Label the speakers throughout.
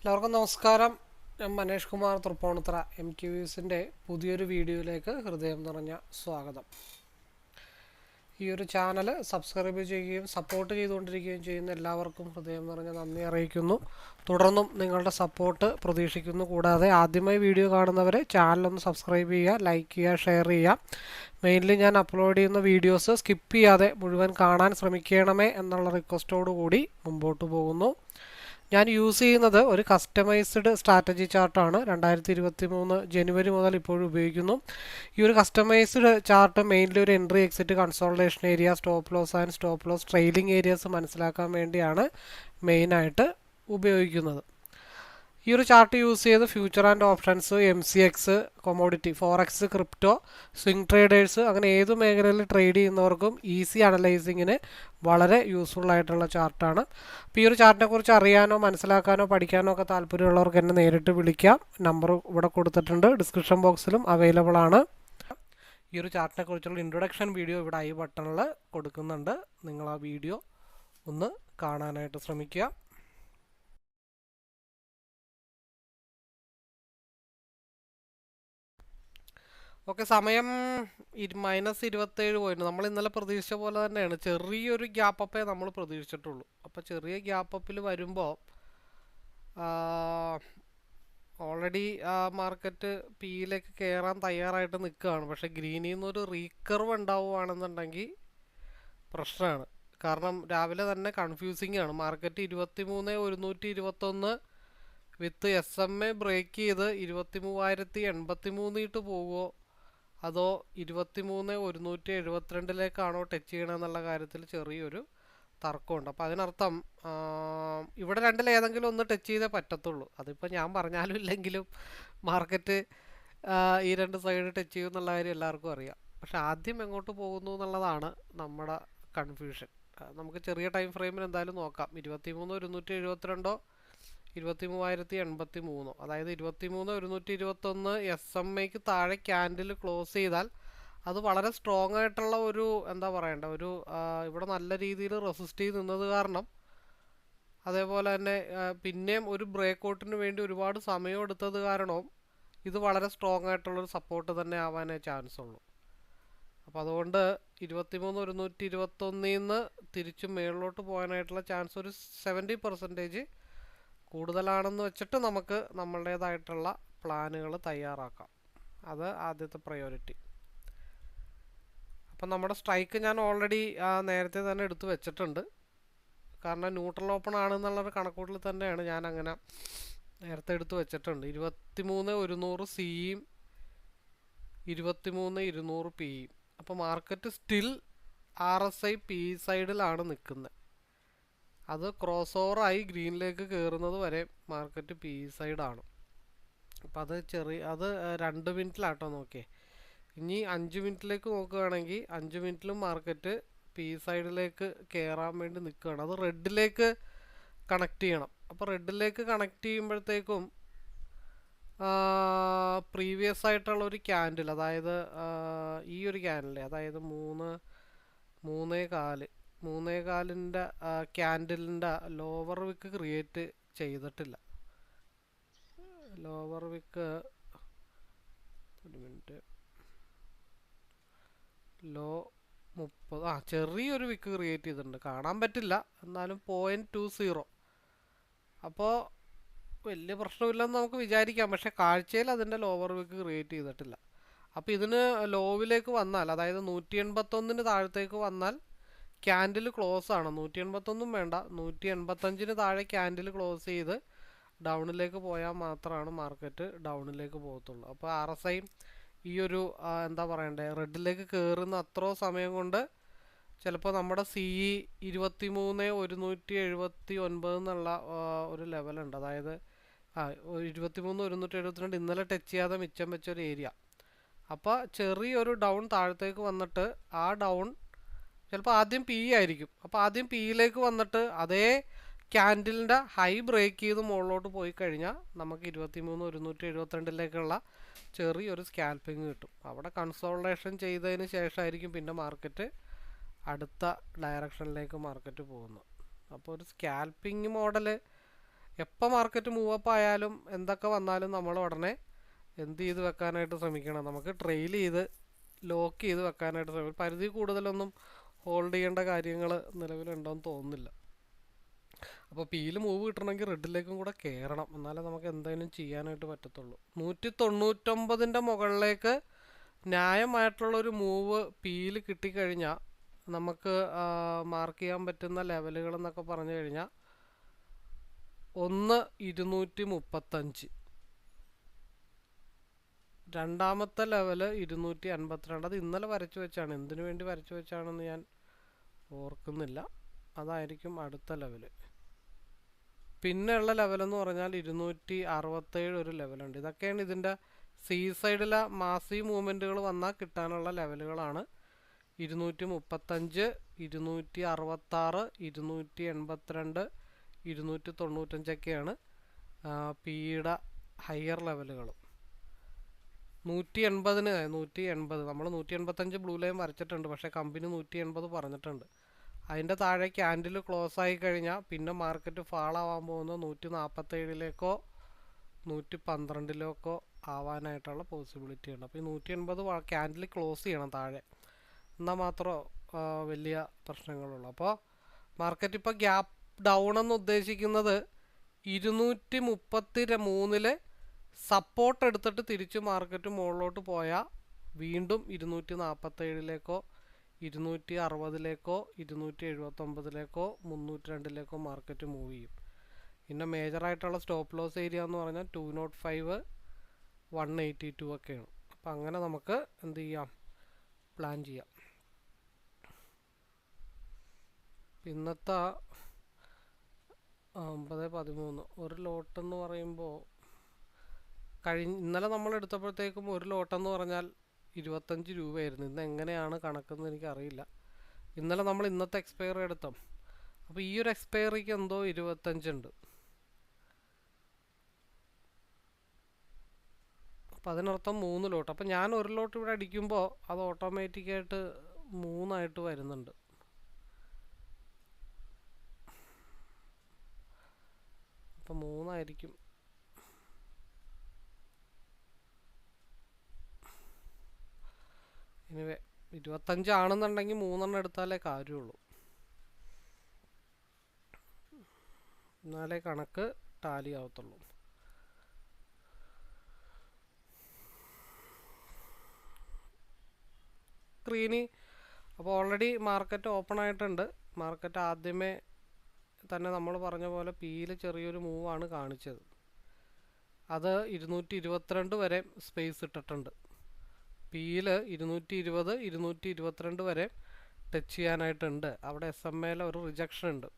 Speaker 1: എല്ലാവർക്കും നമസ്കാരം. ഞാൻ മനേഷ് കുമാർ തൃപ്പൂണിത്തറ MQVസിൻ്റെ പുതിയൊരു വീഡിയോയിലേക്ക് ഹൃദയം നിറഞ്ഞ സ്വാഗതം. ഈ ഒരു ചാനൽ സബ്സ്ക്രൈബ് ചെയ്യുകയും സപ്പോർട്ട് ചെയ്തുകൊണ്ടിരിക്കുകയും ചെയ്യുന്ന എല്ലാവർക്കും ഹൃദയം നിറഞ്ഞ നന്ദി അറിയിക്കുന്നു. തുടർന്നും നിങ്ങളുടെ സപ്പോർട്ട് പ്രതീക്ഷിക്കുന്നു. കൂടാതെ ആദ്യമായി വീഡിയോ കാണുന്നവരെ ചാനലൊന്ന് സബ്സ്ക്രൈബ് ചെയ്യുക, ലൈക്ക് ചെയ്യുക, ഷെയർ ചെയ്യുക. മെയിൻലി ഞാൻ അപ്ലോഡ് ചെയ്യുന്ന വീഡിയോസ് സ്കിപ്പ് ചെയ്യാതെ മുഴുവൻ കാണാൻ ശ്രമിക്കണമേ എന്നുള്ള റിക്വസ്റ്റോടു കൂടി മുമ്പോട്ട് പോകുന്നു. ഞാൻ യൂസ് ചെയ്യുന്നത് ഒരു കസ്റ്റമൈസ്ഡ് സ്ട്രാറ്റജി ചാർട്ടാണ്. 2023 ജനുവരി മുതൽ ഇപ്പോഴും ഉപയോഗിക്കുന്നു. ഈ ഒരു കസ്റ്റമൈസ്ഡ് ചാർട്ട് മെയിൻലി ഒരു entry, exit, consultation area, stop loss and stop loss, trailing areas മനസ്സിലാക്കാൻ വേണ്ടിയാണ് മെയിനായിട്ട് ഉപയോഗിക്കുന്നത്. ഈ ഒരു ചാർട്ട് യൂസ് ചെയ്ത് future and options, MCX, commodity, forex, crypto, swing traders, അങ്ങനെ ഏത് മേഖലയിൽ ട്രേഡ് ചെയ്യുന്നവർക്കും ഈസി അനലൈസിങ്ങിന് വളരെ യൂസ്ഫുൾ ആയിട്ടുള്ള ചാർട്ടാണ്. അപ്പോൾ ഈ ഒരു ചാർട്ടിനെ കുറിച്ച് അറിയാനോ മനസ്സിലാക്കാനോ പഠിക്കാനോ ഒക്കെ താല്പര്യമുള്ളവർക്ക് എന്നെ നേരിട്ട് വിളിക്കാം. നമ്പർ ഇവിടെ കൊടുത്തിട്ടുണ്ട്, ഡിസ്ക്രിപ്ഷൻ ബോക്സിലും അവൈലബിൾ ആണ്. ഈ ഒരു ചാർട്ടിനെ കുറിച്ചുള്ള ഇൻട്രൊഡക്ഷൻ വീഡിയോ ഇവിടെ ഐ ബട്ടണിൽ കൊടുക്കുന്നുണ്ട്. നിങ്ങൾ ആ വീഡിയോ ഒന്ന് കാണാനായിട്ട് ശ്രമിക്കുക. ഓക്കെ, സമയം -27 പോയിന്റ്. നമ്മൾ ഇന്നലെ പ്രതീക്ഷിച്ച പോലെ തന്നെയാണ്. ചെറിയൊരു ഗ്യാപ്പ് അപ്പേ നമ്മൾ പ്രതീക്ഷിച്ചിട്ടുള്ളൂ. അപ്പോൾ ചെറിയ ഗ്യാപ്പ് അപ്പിൽ വരുമ്പോൾ ഓൾറെഡി മാർക്കറ്റ് പിയിലേക്ക് കയറാൻ തയ്യാറായിട്ട് നിൽക്കുകയാണ്. പക്ഷേ ഗ്രീനിൽ നിന്നൊരു റീകർവ് ഉണ്ടാവുകയാണെന്നുണ്ടെങ്കിൽ പ്രശ്നമാണ്. കാരണം രാവിലെ തന്നെ കൺഫ്യൂസിങ് ആണ്. മാർക്കറ്റ് 23,121 വിത്ത് SMA ബ്രേക്ക് ചെയ്ത് 23,083 ഇട്ട് പോകുമോ അതോ 23,172 ടച്ച് ചെയ്യണമെന്നുള്ള കാര്യത്തിൽ ചെറിയൊരു തർക്കമുണ്ട്. അപ്പോൾ അതിനർത്ഥം ഇവിടെ രണ്ടിൽ ഏതെങ്കിലും ഒന്ന് ടച്ച് ചെയ്തേ പറ്റത്തുള്ളൂ. അതിപ്പോൾ ഞാൻ പറഞ്ഞാലും ഇല്ലെങ്കിലും മാർക്കറ്റ് ഈ രണ്ട് സൈഡ് ടച്ച് ചെയ്യും എന്നുള്ള കാര്യം എല്ലാവർക്കും അറിയാം. പക്ഷെ ആദ്യം എങ്ങോട്ട് പോകുന്നു എന്നുള്ളതാണ് നമ്മുടെ കൺഫ്യൂഷൻ. നമുക്ക് ചെറിയ ടൈം ഫ്രെയിമിൽ എന്തായാലും നോക്കാം. 23,172 23,083, അതായത് 23,121 SMAക്ക് താഴെ ക്യാൻഡിൽ ക്ലോസ് ചെയ്താൽ അത് വളരെ സ്ട്രോങ് ആയിട്ടുള്ള ഒരു എന്താ പറയണ്ട ഒരു ഇവിടെ നല്ല രീതിയിൽ റെസിസ്റ്റ് ചെയ്ത് നിന്നത് കാരണം, അതേപോലെ തന്നെ പിന്നെയും ഒരു ബ്രേക്ക് ഔട്ടിന് വേണ്ടി ഒരുപാട് സമയം എടുത്തത് കാരണവും ഇത് വളരെ സ്ട്രോങ് ആയിട്ടുള്ളൊരു സപ്പോർട്ട് തന്നെ ആവാനേ ചാൻസ് ഉള്ളൂ. അപ്പോൾ അതുകൊണ്ട് 23,121 തിരിച്ച് മേളിലോട്ട് പോകാനായിട്ടുള്ള ചാൻസ് ഒരു 70% കൂടുതലാണെന്ന് വെച്ചിട്ട് നമുക്ക് നമ്മളുടേതായിട്ടുള്ള പ്ലാനുകൾ തയ്യാറാക്കാം. അത് ആദ്യത്തെ പ്രയോറിറ്റി. അപ്പം നമ്മുടെ സ്ട്രൈക്ക് ഞാൻ ഓൾറെഡി നേരത്തെ തന്നെ എടുത്തു വെച്ചിട്ടുണ്ട്. കാരണം ന്യൂട്രൽ ഓപ്പൺ ആണെന്നുള്ളൊരു കണക്കൂട്ടിൽ തന്നെയാണ് ഞാൻ അങ്ങനെ നേരത്തെ എടുത്തു വെച്ചിട്ടുണ്ട്. 23,100 സിയും 23,200 പിയും. അപ്പോൾ മാർക്കറ്റ് സ്റ്റിൽ RSI പി സൈഡിലാണ് നിൽക്കുന്നത്. അത് ക്രോസ് ഓവറായി ഗ്രീനിലേക്ക് കയറുന്നത് വരെ മാർക്കറ്റ് പി സൈഡാണ്. അപ്പം അത് 2 മിനിറ്റിലാട്ടോ നോക്കിയേ. ഇനി 5 മിനിറ്റിലേക്ക് നോക്കുകയാണെങ്കിൽ 5 മിനിറ്റിലും മാർക്കറ്റ് പി സൈഡിലേക്ക് കയറാൻ വേണ്ടി നിൽക്കുകയാണ്. അത് റെഡിലേക്ക് കണക്ട് ചെയ്യണം. അപ്പോൾ റെഡിലേക്ക് കണക്ട് ചെയ്യുമ്പോഴത്തേക്കും പ്രീവിയസ് ആയിട്ടുള്ള ഒരു ക്യാൻഡിൽ, അതായത് ഈ ഒരു ക്യാൻഡിൽ, അതായത് 3.4 ക്യാൻഡിലിൻ്റെ ലോവർ വിക്ക് ക്രിയേറ്റ് ചെയ്തിട്ടില്ല. ലോവർ വിക്ക് ഒരു മിനിറ്റ്, ലോ 30, ചെറിയൊരു വിക്ക് ക്രിയേറ്റ് ചെയ്തിട്ടുണ്ട്. കാണാൻ പറ്റില്ല, എന്നാലും 0.20. അപ്പോൾ വലിയ പ്രശ്നമില്ലെന്ന് നമുക്ക് വിചാരിക്കാം. പക്ഷേ കാഴ്ചയിൽ അതിൻ്റെ ലോവർ വിക്ക് ക്രിയേറ്റ് ചെയ്തിട്ടില്ല. അപ്പോൾ ഇതിന് ലോവിലേക്ക് വന്നാൽ, അതായത് 181 താഴത്തേക്ക് വന്നാൽ ക്യാൻഡിൽ ക്ലോസ് ആണ്. 181 വേണ്ട, 185 താഴെ ക്യാൻഡിൽ ക്ലോസ് ചെയ്ത് ഡൗണിലേക്ക് പോയാൽ മാത്രമാണ് മാർക്കറ്റ് ഡൗണിലേക്ക് പോകത്തുള്ളൂ. അപ്പോൾ RSI ഈ ഒരു എന്താ പറയണ്ടേ റെഡിലേക്ക് കയറുന്ന അത്ര സമയം കൊണ്ട് ചിലപ്പോൾ നമ്മുടെ CE 23,179 എന്നുള്ള ഒരു ലെവലുണ്ട്. അതായത് 23,172 ഇന്നലെ ടച്ച് ചെയ്യാതെ മിച്ചം വെച്ചൊരു ഏരിയ. അപ്പോൾ ചെറിയൊരു ഡൗൺ താഴത്തേക്ക് വന്നിട്ട് ആ ഡൗൺ ചിലപ്പോൾ ആദ്യം പി ആയിരിക്കും. അപ്പോൾ ആദ്യം പിയിലേക്ക് വന്നിട്ട് അതേ ക്യാൻഡിലിൻ്റെ ഹൈ ബ്രേക്ക് ചെയ്ത് മുകളിലോട്ട് പോയി കഴിഞ്ഞാൽ നമുക്ക് 23,172 ചെറിയൊരു സ്കാൽപ്പിങ് കിട്ടും. അവിടെ കൺസോൾട്ടേഷൻ ചെയ്തതിന് ശേഷമായിരിക്കും പിന്നെ മാർക്കറ്റ് അടുത്ത ഡയറക്ഷനിലേക്ക് മാർക്കറ്റ് പോകുന്നത്. അപ്പോൾ ഒരു സ്കാൽപ്പിങ് മോഡൽ എപ്പോൾ മാർക്കറ്റ് മൂവപ്പ് ആയാലും എന്തൊക്കെ വന്നാലും നമ്മൾ ഉടനെ എന്ത് ചെയ്ത് വെക്കാനായിട്ട് ശ്രമിക്കണം, നമുക്ക് ട്രെയിൽ ചെയ്ത് ലോക്ക് ചെയ്ത് വെക്കാനായിട്ട് ശ്രമിക്കും. പരിധി കൂടുതലൊന്നും ഹോൾഡ് ചെയ്യേണ്ട കാര്യങ്ങൾ നിലവിലുണ്ടോയെന്ന് തോന്നുന്നില്ല. അപ്പോൾ പിയിൽ മൂവ് കിട്ടണമെങ്കിൽ റെഡിലേക്കും കൂടെ കയറണം, എന്നാലേ നമുക്ക് എന്തെങ്കിലും ചെയ്യാനായിട്ട് പറ്റത്തുള്ളൂ. 199ൻ്റെ മുകളിലേക്ക് ന്യായമായിട്ടുള്ളൊരു മൂവ് പിയിൽ കിട്ടിക്കഴിഞ്ഞാൽ നമുക്ക് മാർക്ക് ചെയ്യാൻ പറ്റുന്ന ലെവലുകൾ എന്നൊക്കെ പറഞ്ഞു കഴിഞ്ഞാൽ 235, രണ്ടാമത്തെ ലെവല് 252. അത് ഇന്നലെ വരച്ചു വെച്ചാണ്, എന്തിനു വേണ്ടി വരച്ചു വെച്ചാണെന്ന് ഞാൻ ഓർക്കുന്നില്ല. അതായിരിക്കും അടുത്ത ലെവല്. പിന്നെയുള്ള ലെവലെന്ന് പറഞ്ഞാൽ 267 ഒരു ലെവലുണ്ട്. ഇതൊക്കെയാണ് ഇതിൻ്റെ സി സൈഡിലെ മാസീവ് മൂവ്മെൻറ്റുകൾ വന്നാൽ കിട്ടാനുള്ള ലെവലുകളാണ്. 235, 266, 282, 295ഒക്കെയാണ് പിയുടെ ഹയർ ലെവലുകൾ. 180 നമ്മൾ 185 ബ്ലൂ ലൈൻ വരച്ചിട്ടുണ്ട്, പക്ഷേ കമ്പനി 180 പറഞ്ഞിട്ടുണ്ട്. അതിൻ്റെ താഴെ ക്യാൻഡിൽ ക്ലോസ് ആയി കഴിഞ്ഞാൽ പിന്നെ മാർക്കറ്റ് ഫാൾ ആവാൻ പോകുന്നത് 147ലേക്കോ 112ലേക്കോ ആവാനായിട്ടുള്ള പോസിബിലിറ്റി ഉണ്ട്. അപ്പോൾ ഈ 180 ക്യാൻഡിൽ ക്ലോസ് ചെയ്യണം താഴെ, എന്നാൽ മാത്രമേ വലിയ പ്രശ്നങ്ങളുള്ളൂ. അപ്പോൾ മാർക്കറ്റ് ഇപ്പോൾ ഗ്യാപ്പ് ഡൗൺ എന്ന് ഉദ്ദേശിക്കുന്നത് 233 സപ്പോർട്ട് എടുത്തിട്ട് തിരിച്ച് മാർക്കറ്റ് മുകളിലോട്ട് പോയാൽ വീണ്ടും 247ലേക്കോ 260ലേക്കോ 279ലേക്കോ 302ലേക്കോ മാർക്കറ്റ് മൂവ് ചെയ്യും. പിന്നെ മേജറായിട്ടുള്ള സ്റ്റോപ്പ് ലോസ് ഏരിയ എന്ന് പറഞ്ഞാൽ 205, 182 ഒക്കെയാണ്. അപ്പം അങ്ങനെ നമുക്ക് എന്ത് ചെയ്യാം, പ്ലാൻ ചെയ്യാം. ഇന്നത്തെ 9:13 ഒരു ലോട്ടെന്ന് പറയുമ്പോൾ ഇന്നലെ നമ്മൾ എടുത്തപ്പോഴത്തേക്കും ഒരു ലോട്ടെന്ന് പറഞ്ഞാൽ 25 രൂപയായിരുന്നു. ഇന്ന് എങ്ങനെയാണ് കണക്കെന്ന് എനിക്കറിയില്ല. ഇന്നലെ നമ്മൾ ഇന്നത്തെ എക്സ്പയറി എടുത്തോ, അപ്പോൾ ഈ ഒരു എക്സ്പയറിക്ക് എന്തോ 25 ഉണ്ട്. അപ്പം അതിനർത്ഥം 3 ലോട്ട്. അപ്പം ഞാൻ ഒരു ലോട്ട് ഇവിടെ അടിക്കുമ്പോൾ അത് ഓട്ടോമാറ്റിക്കായിട്ട് 3 വരുന്നുണ്ട്. അപ്പം 3 ഇനി 25 ആണെന്നുണ്ടെങ്കിൽ 3 എടുത്താലേ കാര്യമുള്ളൂ, എന്നാലേ കണക്ക് ടാലി ആവത്തുള്ളൂ. സ്ക്രീനി അപ്പോൾ ഓൾറെഡി മാർക്കറ്റ് ഓപ്പൺ ആയിട്ടുണ്ട്. മാർക്കറ്റ് ആദ്യമേ തന്നെ നമ്മൾ പറഞ്ഞ പോലെ പിയിൽ ചെറിയൊരു മൂവാണ് കാണിച്ചത്. അത് 222 വരെ സ്പേസ് ഇട്ടിട്ടുണ്ട്. പിയിൽ 220, 222 വരെ ടച്ച് ചെയ്യാനായിട്ടുണ്ട്. അവിടെ SMA ഒരു റിജക്ഷൻ ഉണ്ട്.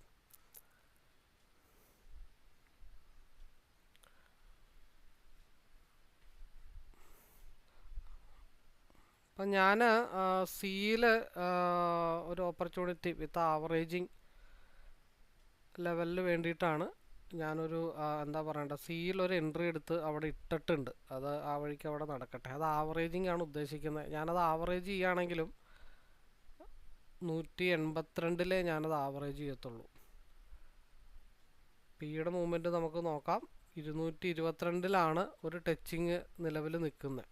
Speaker 1: അപ്പം ഞാൻ സിയിൽ ഒരു ഓപ്പർച്യൂണിറ്റി വിത്ത് ആവറേജിങ് ലെവലിന് വേണ്ടിയിട്ടാണ് ഞാനൊരു എന്താ പറയണ്ട, സിയിൽ ഒരു എൻട്രി എടുത്ത് അവിടെ ഇട്ടിട്ടുണ്ട്. അത് ആ വഴിക്ക് അവിടെ നടക്കട്ടെ. അത് ആവറേജിങ് ആണ് ഉദ്ദേശിക്കുന്നത്. ഞാനത് ആവറേജ് ചെയ്യുകയാണെങ്കിലും 182 ഞാനത് ആവറേജ് ചെയ്യത്തുള്ളൂ. പിയുടെ മൂവ്മെൻറ്റ് നമുക്ക് നോക്കാം. 222 ഒരു ടച്ചിങ് നിലവിൽ നിൽക്കുന്നത്.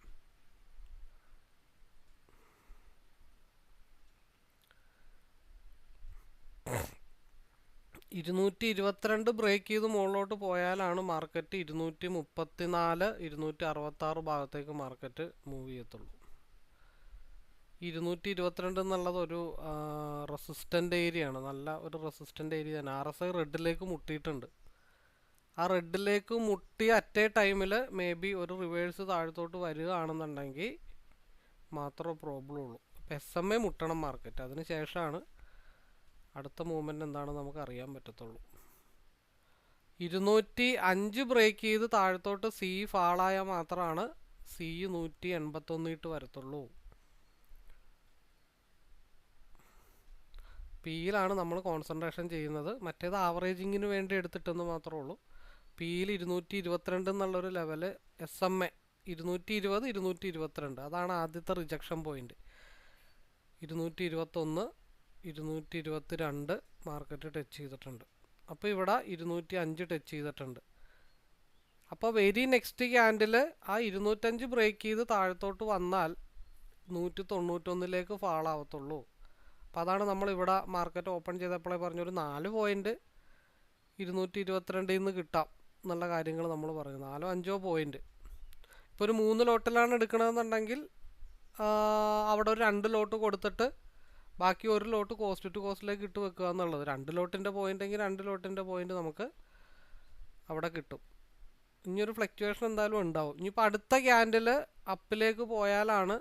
Speaker 1: 222 ബ്രേക്ക് ചെയ്ത് മുകളിലോട്ട് പോയാലാണ് മാർക്കറ്റ് 234, 266 ഭാഗത്തേക്ക് മാർക്കറ്റ് മൂവ് ചെയ്യത്തുള്ളൂ. 222 എന്നുള്ളത് ഒരു റെസിസ്റ്റൻ്റ് ഏരിയ ആണ്, നല്ല ഒരു റെസിസ്റ്റൻ്റ് ഏരിയ ആണ്. RSI റെഡിലേക്ക് മുട്ടിയിട്ടുണ്ട്. ആ റെഡിലേക്ക് മുട്ടി അറ്റ് എ ടൈമിൽ മേ ബി ഒരു റിവേഴ്സ് താഴത്തോട്ട് വരികയാണെന്നുണ്ടെങ്കിൽ മാത്രമേ പ്രോബ്ലം ഉള്ളൂ. അപ്പോൾ SMA മുട്ടണം മാർക്കറ്റ്, അതിന് ശേഷമാണ് അടുത്ത മൂവ്മെൻറ്റ് എന്താണെന്ന് നമുക്ക് അറിയാൻ പറ്റത്തുള്ളൂ. 205 ബ്രേക്ക് ചെയ്ത് താഴത്തോട്ട് സി ഫാളായാൽ മാത്രമാണ് സി 181 വരത്തുള്ളൂ. പിയിലാണ് നമ്മൾ കോൺസെൻട്രേഷൻ ചെയ്യുന്നത്. മറ്റേത് ആവറേജിങ്ങിന് വേണ്ടി എടുത്തിട്ടെന്ന് മാത്രമേ ഉള്ളൂ. പിയിൽ 222 എന്നുള്ളൊരു ലെവല് SMA 220, 222 അതാണ് ആദ്യത്തെ റിജക്ഷൻ പോയിന്റ്. 221, 222 മാർക്കറ്റ് ടച്ച് ചെയ്തിട്ടുണ്ട്. അപ്പോൾ ഇവിടെ 205 ടച്ച് ചെയ്തിട്ടുണ്ട്. അപ്പോൾ വെരി നെക്സ്റ്റ് ക്യാൻഡിൽ ആ 205 ബ്രേക്ക് ചെയ്ത് താഴത്തോട്ട് വന്നാൽ 191 ഫാൾ ആവത്തുള്ളൂ. അപ്പോൾ അതാണ് നമ്മളിവിടെ മാർക്കറ്റ് ഓപ്പൺ ചെയ്തപ്പോഴേ പറഞ്ഞൊരു 4 പോയിൻ്റ് 222 നിന്ന് കിട്ടാം എന്നുള്ള കാര്യങ്ങൾ നമ്മൾ പറഞ്ഞു. 4-5 പോയിൻ്റ്. ഇപ്പോൾ ഒരു 3 ലോട്ടിലാണ് എടുക്കണമെന്നുണ്ടെങ്കിൽ അവിടെ ഒരു 2 ലോട്ട് കൊടുത്തിട്ട് ബാക്കി ഒരു ലോട്ട് കോസ്റ്റ് ടു കോസ്റ്റിലേക്ക് ഇട്ട് വെക്കുക എന്നുള്ളത്. 2 ലോട്ടിൻ്റെ പോയിൻ്റ് എങ്കിൽ 2 ലോട്ടിൻ്റെ പോയിൻ്റ് നമുക്ക് അവിടെ കിട്ടും. ഇനിയൊരു ഫ്ലക്ച്വേഷൻ എന്തായാലും ഉണ്ടാവും. ഇനിയിപ്പോൾ അടുത്ത ക്യാൻഡിൽ അപ്പിലേക്ക് പോയാലാണ്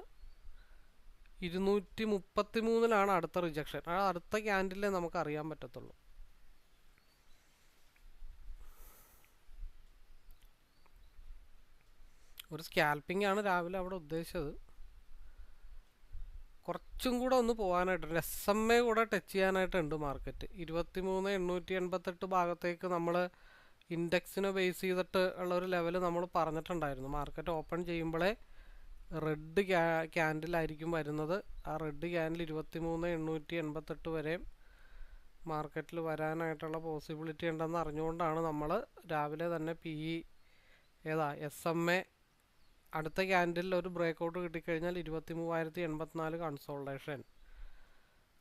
Speaker 1: 233 അടുത്ത റിജക്ഷൻ. ആ അടുത്ത ക്യാൻഡിലേ നമുക്ക് അറിയാൻ പറ്റത്തുള്ളൂ. ഒരു സ്കാൽപ്പിംഗ് ആണ് രാവിലെ അവിടെ ഉദ്ദേശിച്ചത്. കുറച്ചും കൂടെ ഒന്ന് പോകാനായിട്ടുണ്ട്. SMA കൂടെ ടച്ച് ചെയ്യാനായിട്ടുണ്ട് മാർക്കറ്റ്. 23,888 ഭാഗത്തേക്ക് നമ്മൾ ഇൻഡെക്സിനെ ബേസ് ചെയ്തിട്ട് ഉള്ള ഒരു ലെവൽ നമ്മൾ പറഞ്ഞിട്ടുണ്ടായിരുന്നു. മാർക്കറ്റ് ഓപ്പൺ ചെയ്യുമ്പോഴേ റെഡ് ക്യാൻഡിലായിരിക്കും വരുന്നത്. ആ റെഡ് ക്യാൻഡിൽ 23,888 വരെയും മാർക്കറ്റിൽ വരാനായിട്ടുള്ള പോസിബിലിറ്റി ഉണ്ടെന്ന് അറിഞ്ഞുകൊണ്ടാണ് നമ്മൾ രാവിലെ തന്നെ SMA അടുത്ത ക്യാൻഡിൽ ഒരു ബ്രേക്ക് ഔട്ട് കിട്ടിക്കഴിഞ്ഞാൽ 23,084 കൺസോൾട്ടേഷൻ.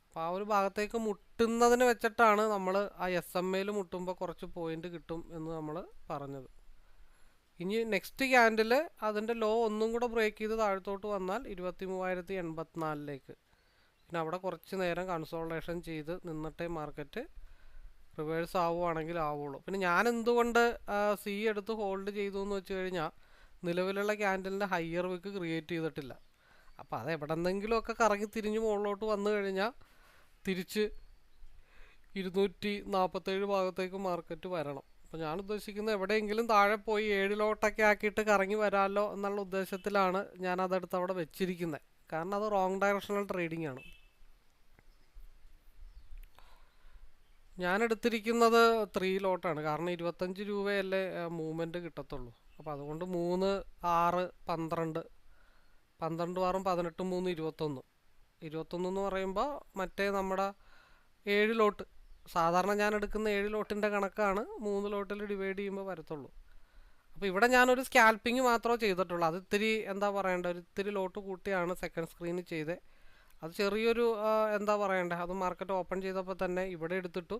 Speaker 1: അപ്പോൾ ആ ഒരു ഭാഗത്തേക്ക് മുട്ടുന്നതിന് വെച്ചിട്ടാണ് നമ്മൾ ആ SMAയിൽ മുട്ടുമ്പോൾ കുറച്ച് പോയിന്റ് കിട്ടും എന്ന് നമ്മൾ പറഞ്ഞത്. ഇനി നെക്സ്റ്റ് ക്യാൻഡിൽ അതിൻ്റെ ലോ ഒന്നും കൂടെ ബ്രേക്ക് ചെയ്ത് താഴത്തോട്ട് വന്നാൽ 23,084 പിന്നെ അവിടെ കുറച്ച് നേരം കൺസോൾട്ടേഷൻ ചെയ്ത് നിന്നിട്ടേ മാർക്കറ്റ് റിവേഴ്സ് ആവുകയാണെങ്കിൽ ആവുള്ളൂ. പിന്നെ ഞാൻ എന്തുകൊണ്ട് C എടുത്ത് ഹോൾഡ് ചെയ്തു എന്ന് വെച്ച് കഴിഞ്ഞാൽ നിലവിലുള്ള ക്യാൻഡലിൻ്റെ ഹയർ വിക്ക് ക്രിയേറ്റ് ചെയ്തിട്ടില്ല. അപ്പോൾ അത് എവിടെന്നെങ്കിലുമൊക്കെ കറങ്ങി തിരിഞ്ഞ് മുകളിലോട്ട് വന്നു കഴിഞ്ഞാൽ തിരിച്ച് 247 ഭാഗത്തേക്ക് മാർക്കറ്റ് വരണം. അപ്പോൾ ഞാൻ ഉദ്ദേശിക്കുന്നത് എവിടെയെങ്കിലും താഴെ പോയി 7 ലോട്ടൊക്കെ ആക്കിയിട്ട് കറങ്ങി വരാമല്ലോ എന്നുള്ള ഉദ്ദേശത്തിലാണ് ഞാൻ അതെടുത്ത് അവിടെ വെച്ചിരിക്കുന്നത്. കാരണം അത് റോങ് ഡയറക്ഷണൽ ട്രേഡിംഗ് ആണ്. ഞാൻ എടുത്തിരിക്കുന്നത് 3 ലോട്ടാണ്. കാരണം 25 രൂപയല്ലേ മൂവ്മെൻറ്റ് കിട്ടത്തുള്ളൂ. അപ്പോൾ അതുകൊണ്ട് 3, 6, 12, 12, 6, 18, 3, 21. 21 എന്ന് പറയുമ്പോൾ മറ്റേ നമ്മുടെ 7 ലോട്ട്, സാധാരണ ഞാൻ എടുക്കുന്ന 7 ലോട്ടിൻ്റെ കണക്കാണ് 3 ലോട്ടിൽ ഡിവൈഡ് ചെയ്യുമ്പോൾ വരത്തുള്ളൂ. അപ്പോൾ ഇവിടെ ഞാനൊരു സ്കാൽപ്പിംഗ് മാത്രമേ ചെയ്തിട്ടുള്ളൂ. അത് ഇത്തിരി എന്താ പറയേണ്ടത്, ഇത്തിരി ലോട്ട് കൂട്ടിയാണ് സെക്കൻഡ് സ്ക്രീനിൽ ചെയ്തത്. അത് ചെറിയൊരു എന്താ പറയണ്ടേ, അത് മാർക്കറ്റ് ഓപ്പൺ ചെയ്തപ്പോൾ തന്നെ ഇവിടെ എടുത്തിട്ടു.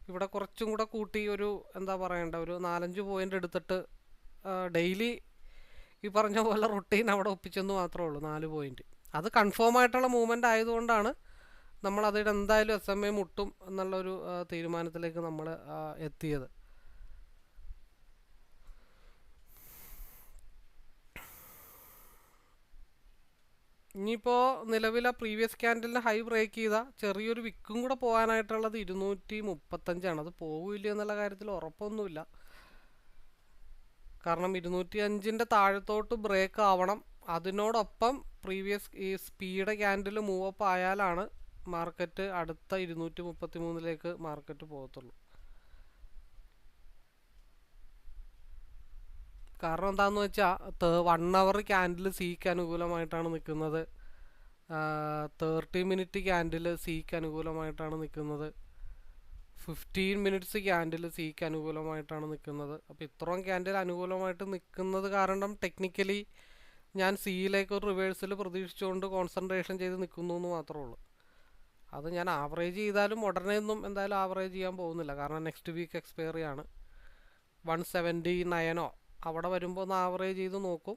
Speaker 1: ഇവിടെ കുറച്ചും കൂടെ കൂട്ടി ഒരു എന്താ പറയണ്ട, ഒരു 4-5 പോയിൻ്റ് എടുത്തിട്ട് ഡെയിലി ഈ പറഞ്ഞ പോലെ റൊട്ടീൻ അവിടെ ഒപ്പിച്ചെന്ന് മാത്രമേ ഉള്ളൂ. 4 പോയിൻ്റ് അത് കൺഫേം ആയിട്ടുള്ള മൂവ്മെൻ്റ് ആയതുകൊണ്ടാണ് നമ്മളതിൽ എന്തായാലും SMA മുട്ടും എന്നുള്ളൊരു തീരുമാനത്തിലേക്ക് നമ്മൾ എത്തിയത്. ഇനിയിപ്പോൾ നിലവിലെ പ്രീവിയസ് ക്യാൻഡലിന് ഹൈ ബ്രേക്ക് ചെയ്ത ചെറിയൊരു വിക്കും കൂടെ പോകാനായിട്ടുള്ളത് 235. അത് പോകില്ല എന്നുള്ള കാര്യത്തിൽ ഉറപ്പൊന്നുമില്ല. കാരണം 205 താഴത്തോട്ട് ബ്രേക്ക് ആവണം. അതിനോടൊപ്പം പ്രീവിയസ് ഈ സ്പീഡ് ക്യാൻഡിൽ മൂവപ്പ് ആയാലാണ് മാർക്കറ്റ് അടുത്ത 233 മാർക്കറ്റ് പോകത്തുള്ളൂ. കാരണം എന്താണെന്ന് വെച്ചാൽ 1 അവർ ക്യാൻഡിൽ സിക്ക് അനുകൂലമായിട്ടാണ് നിൽക്കുന്നത്. 30 മിനിറ്റ് ക്യാൻഡിൽ സിക്ക് അനുകൂലമായിട്ടാണ് നിൽക്കുന്നത്. 15 മിനിറ്റ്സ് ക്യാൻഡിൽ സിക്ക് അനുകൂലമായിട്ടാണ് നിൽക്കുന്നത്. അപ്പോൾ ഇത്രയും ക്യാൻഡിൽ അനുകൂലമായിട്ട് നിൽക്കുന്നത് കാരണം ടെക്നിക്കലി ഞാൻ സിയിലേക്ക് ഒരു റിവേഴ്സിൽ പ്രതീക്ഷിച്ചുകൊണ്ട് കോൺസെൻട്രേഷൻ ചെയ്ത് നിൽക്കുന്നു എന്ന് മാത്രമേ ഉള്ളൂ. അത് ഞാൻ ആവറേജ് ചെയ്താലും ഉടനെ ഒന്നും എന്തായാലും ആവറേജ് ചെയ്യാൻ പോകുന്നില്ല. കാരണം നെക്സ്റ്റ് വീക്ക് എക്സ്പയറി ആണ്. 179 അവിടെ വരുമ്പോൾ ഒന്ന് ആവറേജ് ചെയ്ത് നോക്കും.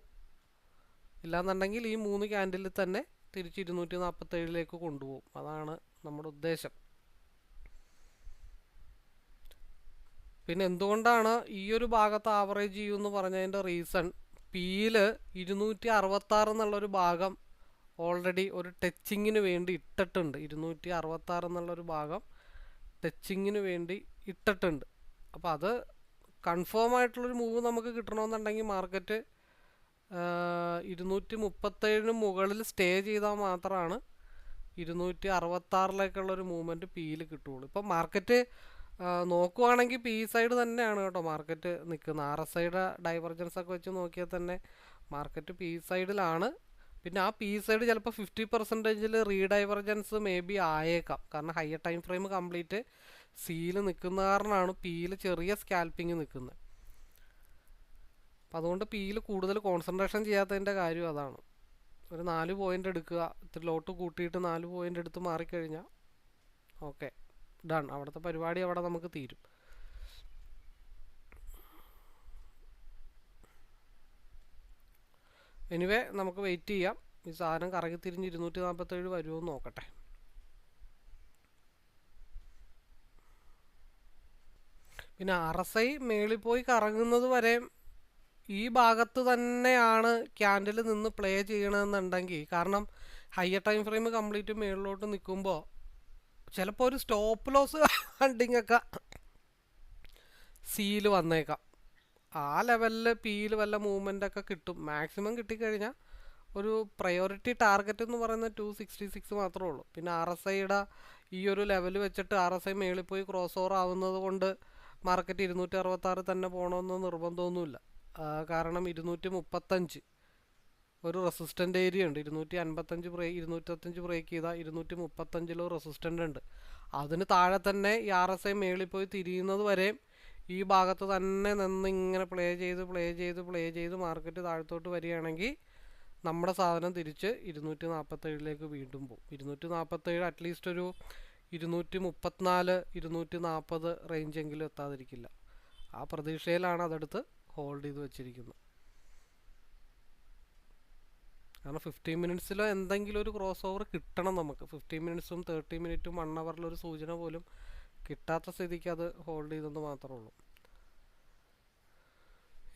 Speaker 1: ഇല്ലാന്നുണ്ടെങ്കിൽ ഈ 3 ക്യാൻഡിൽ തന്നെ തിരിച്ച് 247 കൊണ്ടുപോകും. അതാണ് നമ്മുടെ ഉദ്ദേശം. പിന്നെ എന്തുകൊണ്ടാണ് ഈ ഒരു ഭാഗത്ത് ആവറേജ് ചെയ്യുമെന്ന് പറഞ്ഞതിൻ്റെ റീസൺ, പിയിൽ 266 എന്നുള്ളൊരു ഭാഗം ഓൾറെഡി ഒരു ടച്ചിങ്ങിന് വേണ്ടി ഇട്ടിട്ടുണ്ട്. 266 എന്നുള്ളൊരു ഭാഗം ടച്ചിങ്ങിന് വേണ്ടി ഇട്ടിട്ടുണ്ട്. അപ്പോൾ അത് കൺഫേം ആയിട്ടുള്ളൊരു മൂവ് നമുക്ക് കിട്ടണമെന്നുണ്ടെങ്കിൽ മാർക്കറ്റ് 237 മുകളിൽ സ്റ്റേ ചെയ്താൽ മാത്രമാണ് 266 മൂവ്മെൻറ്റ് പിയിൽ കിട്ടുകയുള്ളൂ. ഇപ്പം മാർക്കറ്റ് നോക്കുവാണെങ്കിൽ പി സൈഡ് തന്നെയാണ് കേട്ടോ മാർക്കറ്റ് നിൽക്കുന്നത്. RSIയുടെ ഡൈവർജൻസ് ഒക്കെ വെച്ച് നോക്കിയാൽ തന്നെ മാർക്കറ്റ് പി സൈഡിലാണ്. പിന്നെ ആ പി സൈഡ് ചിലപ്പോൾ 50% റീഡൈവർജൻസ് മേ ബി ആയേക്കാം. കാരണം higher time frame complete seal നിൽക്കുന്ന കാരണമാണ് പിയിൽ ചെറിയ സ്കാൽപ്പിങ് നിൽക്കുന്നത്. അപ്പം അതുകൊണ്ട് പിയിൽ കൂടുതൽ കോൺസെൻട്രേഷൻ ചെയ്യാത്തതിൻ്റെ കാര്യം അതാണ്. ഒരു 4 പോയിൻ്റ് എടുക്കുക, ഇത്തിരി ലോട്ട് കൂട്ടിയിട്ട് 4 പോയിൻ്റ് എടുത്ത് മാറിക്കഴിഞ്ഞാൽ ഓക്കെ, ഡൺ. അവിടുത്തെ പരിപാടി അവിടെ നമുക്ക് തീരും. എനിവേ നമുക്ക് വെയിറ്റ് ചെയ്യാം. ഈ സാധനം കറങ്ങി തിരിഞ്ഞ് 247 വരുമോ എന്ന് നോക്കട്ടെ. പിന്നെ RSI മേളിൽ പോയി കറങ്ങുന്നത് വരെ ഈ ഭാഗത്ത് തന്നെയാണ് ക്യാൻഡിൽ നിന്ന് പ്ലേ ചെയ്യണമെന്നുണ്ടെങ്കിൽ, കാരണം ഹയർ ടൈം ഫ്രെയിം കംപ്ലീറ്റ് മേളിലോട്ട് നിൽക്കുമ്പോൾ ചിലപ്പോൾ ഒരു സ്റ്റോപ്പ് ലോസ് ഹണ്ടിങ് ഒക്കെ സീല് വന്നേക്കാം. ആ ലെവലിൽ പിയിൽ വല്ല മൂവ്മെൻ്റ് ഒക്കെ കിട്ടും. മാക്സിമം കിട്ടിക്കഴിഞ്ഞാൽ ഒരു പ്രയോറിറ്റി ടാർഗറ്റ് എന്ന് പറയുന്നത് 266 മാത്രമേ ഉള്ളൂ. പിന്നെ RSIയുടെ ഈ ഒരു ലെവൽ വെച്ചിട്ട് RSI മേളിൽ പോയി ക്രോസ് ഓവർ ആവുന്നത് കൊണ്ട് മാർക്കറ്റ് 266 തന്നെ പോകണമെന്ന് നിർബന്ധമൊന്നുമില്ല. കാരണം 235 ഒരു റെസിസ്റ്റൻ്റ് ഏരിയ ഉണ്ട്. 255 ബ്രേക്ക് ചെയ്താൽ 235 റെസിസ്റ്റൻ്റ് ഉണ്ട്. അതിന് താഴെ തന്നെ ഈ RSI മേളിൽ പോയി തിരിയുന്നത് വരെ ഈ ഭാഗത്ത് തന്നെ നിന്ന് ഇങ്ങനെ പ്ലേ ചെയ്ത് മാർക്കറ്റ് താഴത്തോട്ട് വരികയാണെങ്കിൽ നമ്മുടെ സാധനം തിരിച്ച് 247 വീണ്ടും പോകും. 247 അറ്റ്ലീസ്റ്റ് ഒരു 234 240 റേഞ്ചെങ്കിലും എത്താതിരിക്കില്ല. ആ പ്രതീക്ഷയിലാണ് അതെടുത്ത് ഹോൾഡ് ചെയ്ത് വെച്ചിരിക്കുന്നത്. കാരണം 15 മിനിറ്റ്സിലോ എന്തെങ്കിലും ഒരു ക്രോസ് ഓവർ കിട്ടണം നമുക്ക്. 15 മിനിറ്റ്സും 30 മിനിറ്റും 1 അവറിലൊരു സൂചന പോലും കിട്ടാത്ത സ്ഥിതിക്ക് അത് ഹോൾഡ് ചെയ്തെന്ന് മാത്രമേ ഉള്ളൂ.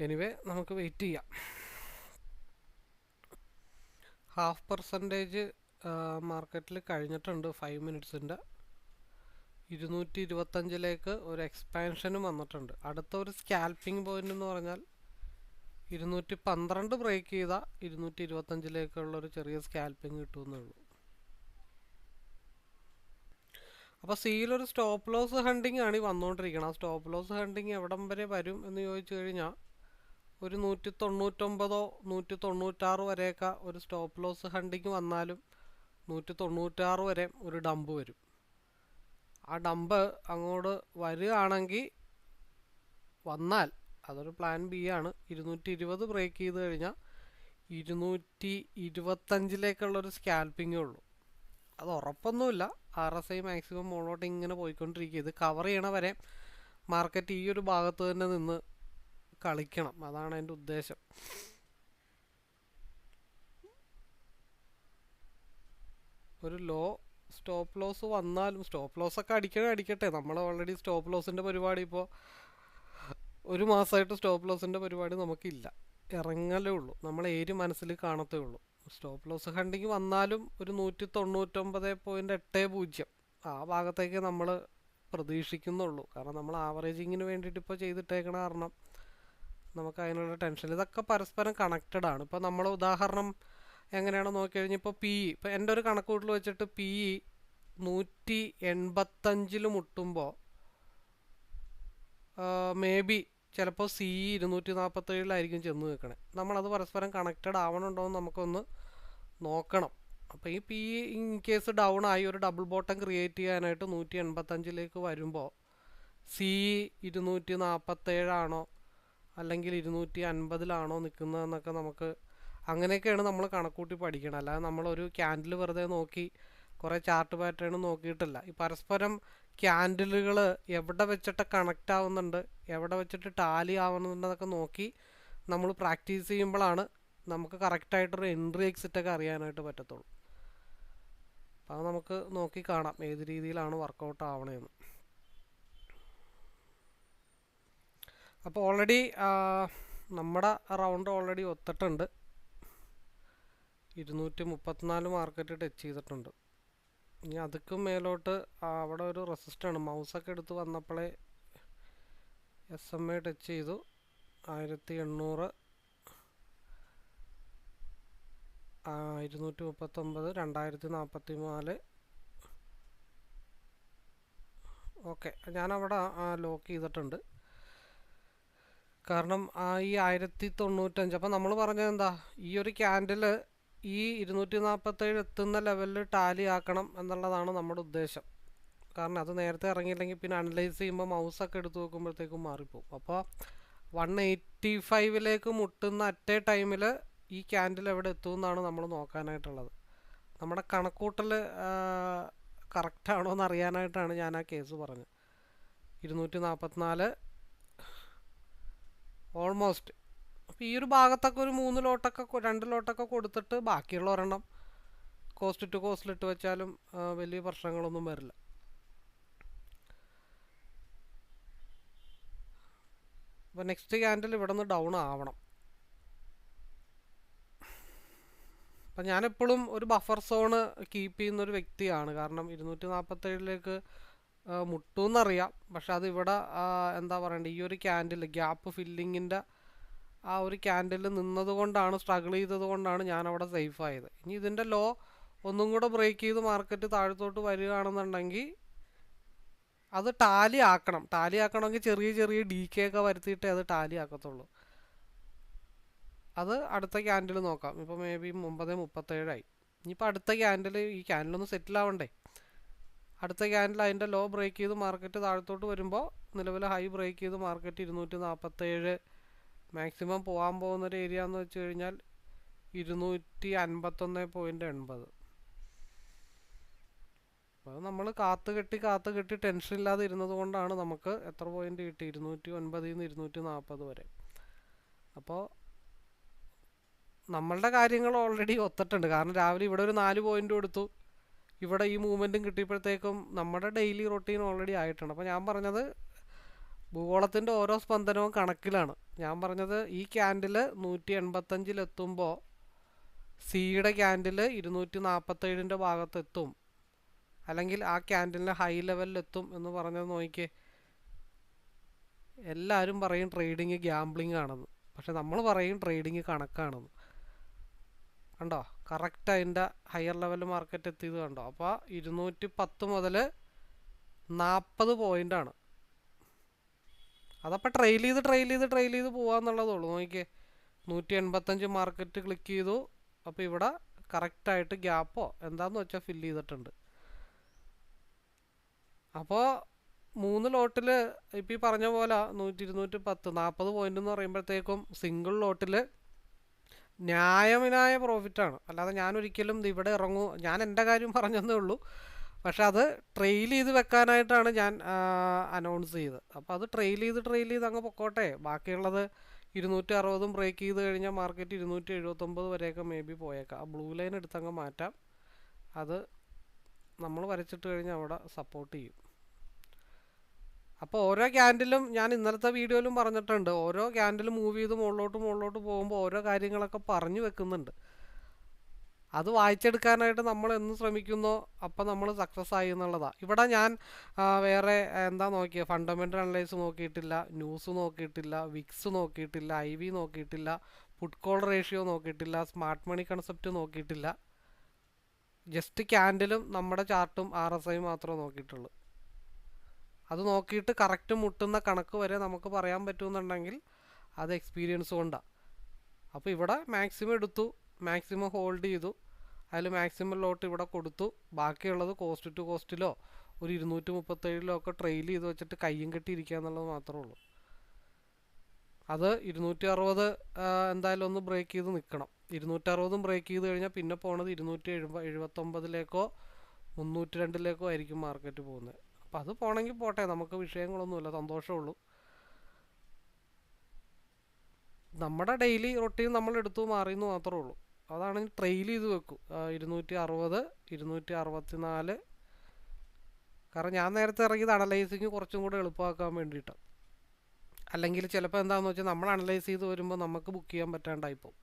Speaker 1: എനിവേ നമുക്ക് വെയിറ്റ് ചെയ്യാം. 0.5% മാർക്കറ്റിൽ കഴിഞ്ഞിട്ടുണ്ട് 5 മിനിറ്റ്സിൻ്റെ. 225 ഒരു എക്സ്പാൻഷനും വന്നിട്ടുണ്ട്. അടുത്ത ഒരു സ്കാൽപ്പിംഗ് പോയിന്റ് എന്ന് പറഞ്ഞാൽ 212 ബ്രേക്ക് ചെയ്താൽ 225 ചെറിയ സ്കാൽപ്പിംഗ് കിട്ടുമെന്നേ ഉള്ളൂ. അപ്പോൾ സീലൊരു സ്റ്റോപ്പ് ലോസ് ഹണ്ടിങ് ആണ് ഈ വന്നുകൊണ്ടിരിക്കണം. ആ സ്റ്റോപ്പ് ലോസ് ഹണ്ടിങ് എവിടം വരെ വരും എന്ന് ചോദിച്ചു കഴിഞ്ഞാൽ ഒരു 199 196 വരെയൊക്കെ ഒരു സ്റ്റോപ്പ് ലോസ് ഹണ്ടിങ് വന്നാലും 196 വരെ ഒരു ഡംപ് വരും. ആ ഡംപ് അങ്ങോട്ട് വരികയാണെങ്കിൽ വന്നാൽ അതൊരു പ്ലാൻ ബി ആണ്. 220 ബ്രേക്ക് ചെയ്ത് കഴിഞ്ഞാൽ 225 സ്കാൽപ്പിങ്ങേ ഉള്ളൂ. അത് ഉറപ്പൊന്നുമില്ല. RSI മാക്സിമം മുകളോട്ട് ഇങ്ങനെ പോയിക്കൊണ്ടിരിക്കുക. ഇത് കവർ ചെയ്യണ വരെ മാർക്കറ്റ് ഈ ഒരു ഭാഗത്ത് തന്നെ നിന്ന് കളിക്കണം. അതാണ് എൻ്റെ ഉദ്ദേശം. ഒരു ലോ സ്റ്റോപ്പ് ലോസ് വന്നാലും, സ്റ്റോപ്പ് ലോസ് ഒക്കെ അടിക്കട്ടെ. നമ്മൾ ഓൾറെഡി സ്റ്റോപ്പ് ലോസിൻ്റെ പരിപാടി ഇപ്പോൾ ഒരു മാസമായിട്ട് സ്റ്റോപ്പ് ലോസിൻ്റെ പരിപാടി നമുക്കില്ല. ഇറങ്ങലേ ഉള്ളൂ. നമ്മൾ ഏരി മനസ്സിൽ കാണത്തേ ഉള്ളൂ. സ്റ്റോപ്പ് ലോസ് ഹണ്ടിങ് വന്നാലും ഒരു 199.80 ആ ഭാഗത്തേക്ക് നമ്മൾ പ്രതീക്ഷിക്കുന്നുള്ളൂ. കാരണം നമ്മൾ ആവറേജിങ്ങിന് വേണ്ടിയിട്ട് ഇപ്പോൾ ചെയ്തിട്ടേക്കണ കാരണം നമുക്ക് അതിനുള്ള ടെൻഷൻ. ഇതൊക്കെ പരസ്പരം കണക്റ്റഡ് ആണ്. ഇപ്പോൾ നമ്മൾ ഉദാഹരണം എങ്ങനെയാണെന്ന് നോക്കിക്കഴിഞ്ഞാൽ ഇപ്പോൾ ഇപ്പോൾ എൻ്റെ ഒരു കണക്കൂട്ടിൽ വെച്ചിട്ട് 185 മുട്ടുമ്പോൾ മേ ബി ചിലപ്പോൾ 247 ചെന്ന് നിൽക്കണേ. നമ്മളത് പരസ്പരം കണക്റ്റഡ് ആവണുണ്ടോ എന്ന് നമുക്കൊന്ന് നോക്കണം. അപ്പോൾ ഈ ഇൻ കേസ് ഡൗൺ ആയി ഒരു ഡബിൾ ബോട്ടം ക്രിയേറ്റ് ചെയ്യാനായിട്ട് 185 വരുമ്പോൾ 247 അല്ലെങ്കിൽ 250 നിൽക്കുന്നതെന്നൊക്കെ നമുക്ക് അങ്ങനെയൊക്കെയാണ് നമ്മൾ കണക്കൂട്ടി പഠിക്കണം. അല്ലാതെ നമ്മളൊരു ക്യാൻഡിൽ വെറുതെ നോക്കി കുറേ ചാർട്ട് പാറ്റേൺ നോക്കിയിട്ടില്ല. ഈ പരസ്പരം ക്യാൻഡിലുകൾ എവിടെ വെച്ചിട്ട് കണക്റ്റ് ആവുന്നുണ്ട്, എവിടെ വെച്ചിട്ട് ടാലി ആവുന്നുണ്ടെന്നൊക്കെ നോക്കി നമ്മൾ പ്രാക്ടീസ് ചെയ്യുമ്പോഴാണ് നമുക്ക് കറക്റ്റായിട്ടൊരു എൻട്രി എക്സിറ്റൊക്കെ അറിയാനായിട്ട് പറ്റത്തുള്ളൂ. അപ്പോൾ അത് നമുക്ക് നോക്കി കാണാം ഏത് രീതിയിലാണ് വർക്കൗട്ട് ആവണേന്ന്. അപ്പോൾ ഓൾറെഡി നമ്മുടെ റൗണ്ട് ഓൾറെഡി ഒത്തിട്ടുണ്ട്. 234 മാർക്കറ്റ് ടച്ച് ചെയ്തിട്ടുണ്ട്. ഇനി അതുക്കും മേലോട്ട് അവിടെ ഒരു റെസിസ്റ്റാണ്. മൗസൊക്കെ എടുത്ത് വന്നപ്പോഴേ SMA ടച്ച് ചെയ്തു. 1800 239 2044. ഓക്കെ, ഞാനവിടെ ലോക്ക് ചെയ്തിട്ടുണ്ട്. കാരണം ഈ 1095, അപ്പം നമ്മൾ പറഞ്ഞത് എന്താ, ഈ ഒരു ക്യാൻഡിൽ ഈ 247 എത്തുന്ന ലെവലിൽ ടാലി ആക്കണം എന്നുള്ളതാണ് നമ്മുടെ ഉദ്ദേശം. കാരണം അത് നേരത്തെ ഇറങ്ങിയില്ലെങ്കിൽ പിന്നെ അനലൈസ് ചെയ്യുമ്പോൾ മൗസൊക്കെ എടുത്ത് നോക്കുമ്പോഴത്തേക്കും മാറിപ്പോവും. അപ്പോൾ 185 മുട്ടുന്ന അറ്റ് എ ടൈമിൽ ഈ ക്യാൻഡിൽ എവിടെ എത്തുമെന്നാണ് നമ്മൾ നോക്കാനായിട്ടുള്ളത്. നമ്മുടെ കണക്കൂട്ടൽ കറക്റ്റാണോ എന്ന് അറിയാനായിട്ടാണ് ഞാൻ ആ കേസ് പറഞ്ഞത്. 244 ഓൾമോസ്റ്റ്. അപ്പോൾ ഈ ഒരു ഭാഗത്തൊക്കെ ഒരു 3 ലോട്ടൊക്കെ 2 ലോട്ടൊക്കെ കൊടുത്തിട്ട് ബാക്കിയുള്ള ഒരെണ്ണം കോസ്റ്റ് ടു കോസ്റ്റിലിട്ട് വെച്ചാലും വലിയ പ്രശ്നങ്ങളൊന്നും വരില്ല. അപ്പോൾ നെക്സ്റ്റ് ക്യാൻഡിൽ ഇവിടെ നിന്ന് ഡൗൺ ആവണം. അപ്പം ഞാനെപ്പോഴും ഒരു ബഫർ സോണ് കീപ്പ് ചെയ്യുന്നൊരു വ്യക്തിയാണ്. കാരണം 247 മുട്ടുമെന്നറിയാം. പക്ഷെ അത് ഇവിടെ എന്താ പറയണ്ടത്, ഈ ഒരു ക്യാൻഡിൽ ഗ്യാപ്പ് ഫില്ലിങ്ങിൻ്റെ ആ ഒരു ക്യാൻഡിൽ നിന്നത് കൊണ്ടാണ്, സ്ട്രഗിൾ ചെയ്തത് കൊണ്ടാണ് ഞാനവിടെ സേഫ് ആയത്. ഇനി ഇതിൻ്റെ ലോ ഒന്നും കൂടെ ബ്രേക്ക് ചെയ്ത് മാർക്കറ്റ് താഴത്തോട്ട് വരികയാണെന്നുണ്ടെങ്കിൽ അത് ടാലി ആക്കണം. ടാലി ആക്കണമെങ്കിൽ ചെറിയ ചെറിയ DK ഒക്കെ വരുത്തിയിട്ടേ അത് ടാലി ആക്കത്തുള്ളൂ. അത് അടുത്ത ക്യാൻഡിൽ നോക്കാം. ഇപ്പോൾ മേ ബി 9:37 ഇനിയിപ്പോൾ അടുത്ത ക്യാൻഡിൽ, ഈ ക്യാൻഡിലൊന്ന് സെറ്റിൽ ആവണ്ടേ. അടുത്ത ക്യാൻഡിൽ അതിൻ്റെ ലോ ബ്രേക്ക് ചെയ്ത് മാർക്കറ്റ് താഴത്തോട്ട് വരുമ്പോൾ നിലവിലെ ഹൈ ബ്രേക്ക് ചെയ്ത് മാർക്കറ്റ് 247 മാക്സിമം പോകാൻ പോകുന്നൊരു ഏരിയ എന്ന് വെച്ച് കഴിഞ്ഞാൽ 251.80. അത് നമ്മൾ കാത്ത് കെട്ടി ടെൻഷൻ ഇല്ലാതെ ഇരുന്നത് കൊണ്ടാണ് നമുക്ക് എത്ര പോയിന്റ് കിട്ടി, 209 നിന്ന് 240 വരെ. അപ്പോൾ നമ്മളുടെ കാര്യങ്ങൾ ഓൾറെഡി ഒത്തിട്ടുണ്ട്. കാരണം രാവിലെ ഇവിടെ ഒരു 4 പോയിന്റ് കൊടുത്തു, ഇവിടെ ഈ മൂവ്മെൻറ്റും കിട്ടിയപ്പോഴത്തേക്കും നമ്മുടെ ഡെയിലി റൊട്ടീൻ ഓൾറെഡി ആയിട്ടുണ്ട്. അപ്പോൾ ഞാൻ പറഞ്ഞത് ഭൂഗോളത്തിൻ്റെ ഓരോ സ്പന്ദനവും കണക്കിലാണ്. ഞാൻ പറഞ്ഞത് ഈ ക്യാൻഡിൽ 185 സിയുടെ ക്യാൻഡിൽ 247 ഭാഗത്തെത്തും, അല്ലെങ്കിൽ ആ ക്യാൻഡിലിൻ്റെ ഹൈ ലെവലിലെത്തും എന്ന് പറഞ്ഞത് നോക്കിയേ. എല്ലാവരും പറയും ട്രേഡിങ് ഗ്യാംബ്ലിംഗ് ആണെന്ന്, പക്ഷെ നമ്മൾ പറയും ട്രേഡിങ് കണക്കാണെന്ന്. കണ്ടോ, കറക്റ്റ് അതിൻ്റെ ഹയർ ലെവൽ മാർക്കറ്റ് എത്തിയത് കണ്ടോ. അപ്പോൾ 210 മുതൽ 40 പോയിൻ്റാണ്. അതപ്പോൾ ട്രെയിൽ ചെയ്ത് പോകാമെന്നുള്ളതുള്ളൂ. നോക്കിയേ, 185 മാർക്കറ്റ് ക്ലിക്ക് ചെയ്തു. അപ്പോൾ ഇവിടെ കറക്റ്റായിട്ട് ഗ്യാപ്പോ എന്താന്ന് വെച്ചാൽ ഫില്ല് ചെയ്തിട്ടുണ്ട്. അപ്പോൾ 3 ലോട്ടിൽ ഇപ്പോൾ ഈ പറഞ്ഞ പോലെ 210 40 പോയിന്റ് എന്ന് പറയുമ്പോഴത്തേക്കും സിംഗിൾ ലോട്ടിൽ ന്യായമായ പ്രോഫിറ്റാണ്. അല്ലാതെ ഞാനൊരിക്കലും ഇവിടെ ഇറങ്ങൂ, ഞാൻ എൻ്റെ കാര്യം പറഞ്ഞതേ ഉള്ളൂ. പക്ഷെ അത് ട്രെയിൽ ചെയ്ത് വെക്കാനായിട്ടാണ് ഞാൻ അനൗൺസ് ചെയ്തത്. അപ്പോൾ അത് ട്രെയിൽ ചെയ്ത് അങ്ങ് പൊക്കോട്ടെ. ബാക്കിയുള്ളത് 260 ബ്രേക്ക് ചെയ്ത് കഴിഞ്ഞാൽ മാർക്കറ്റ് 279 വരെയൊക്കെ മേ ബി പോയേക്കാം. ആ ബ്ലൂ ലൈൻ എടുത്തങ്ങ് മാറ്റാം. അത് നമ്മൾ വരച്ചിട്ട് കഴിഞ്ഞാൽ അവിടെ സപ്പോർട്ട് ചെയ്യും. അപ്പോൾ ഓരോ ക്യാൻഡിലും ഞാൻ ഇന്നലത്തെ വീഡിയോയിലും പറഞ്ഞിട്ടുണ്ട്, ഓരോ ക്യാൻഡിൽ മൂവ് ചെയ്ത് മുകളിലോട്ട് പോകുമ്പോൾ ഓരോ കാര്യങ്ങളൊക്കെ പറഞ്ഞു വെക്കുന്നുണ്ട്. അത് വായിച്ചെടുക്കാനായിട്ട് നമ്മൾ എന്ന് ശ്രമിക്കുന്നോ അപ്പം നമ്മൾ സക്സസ് ആയി എന്നുള്ളതാണ്. ഇവിടെ ഞാൻ വേറെ എന്താ നോക്കിയത്, ഫണ്ടമെൻ്റൽ അനലൈസ് നോക്കിയിട്ടില്ല, ന്യൂസ് നോക്കിയിട്ടില്ല, വിക്സ് നോക്കിയിട്ടില്ല, IV നോക്കിയിട്ടില്ല, പുട്ട് കോൾ റേഷ്യോ നോക്കിയിട്ടില്ല, സ്മാർട്ട് മണി കൺസെപ്റ്റ് നോക്കിയിട്ടില്ല. ജസ്റ്റ് ക്യാൻഡിലും നമ്മുടെ ചാർട്ടും RSI മാത്രമേ നോക്കിയിട്ടുള്ളൂ. അത് നോക്കിയിട്ട് കറക്റ്റ് മുട്ടുന്ന കണക്ക് വരെ നമുക്ക് പറയാൻ പറ്റുമെന്നുണ്ടെങ്കിൽ അത് എക്സ്പീരിയൻസ് കൊണ്ടാണ്. അപ്പോൾ ഇവിടെ മാക്സിമം എടുത്തു, മാക്സിമം ഹോൾഡ് ചെയ്തു, അതിൽ മാക്സിമം ലോട്ട് ഇവിടെ കൊടുത്തു. ബാക്കിയുള്ളത് കോസ്റ്റ് ടു കോസ്റ്റിലോ ഒരു 237 ഒക്കെ ട്രെയിൽ ചെയ്ത് വെച്ചിട്ട് കയ്യും കെട്ടിയിരിക്കുക എന്നുള്ളത് മാത്രമേ ഉള്ളൂ. അത് 260 എന്തായാലും ഒന്ന് ബ്രേക്ക് ചെയ്ത് നിൽക്കണം. 260 ബ്രേക്ക് ചെയ്ത് കഴിഞ്ഞാൽ പിന്നെ പോണത് 279 302 ആയിരിക്കും മാർക്കറ്റ് പോകുന്നത്. അപ്പം അത് പോണെങ്കിൽ പോട്ടെ, നമുക്ക് വിഷയങ്ങളൊന്നുമില്ല, സന്തോഷമുള്ളൂ. നമ്മുടെ ഡെയിലി റൊട്ടീൻ നമ്മൾ എടുത്തു മാറിയെന്ന് മാത്രമേ ഉള്ളൂ. അതാണ് ട്രെയിൽ ചെയ്ത് വെക്കും 260 264. കാരണം ഞാൻ നേരത്തെ ഇറങ്ങിയത് അനലൈസിങ് കുറച്ചും കൂടെ എളുപ്പമാക്കാൻ വേണ്ടിയിട്ടാണ്. അല്ലെങ്കിൽ ചിലപ്പോൾ എന്താണെന്ന് വെച്ചാൽ നമ്മൾ അനലൈസ് ചെയ്ത് വരുമ്പോൾ നമുക്ക് ബുക്ക് ചെയ്യാൻ പറ്റാണ്ടായിപ്പോൾ.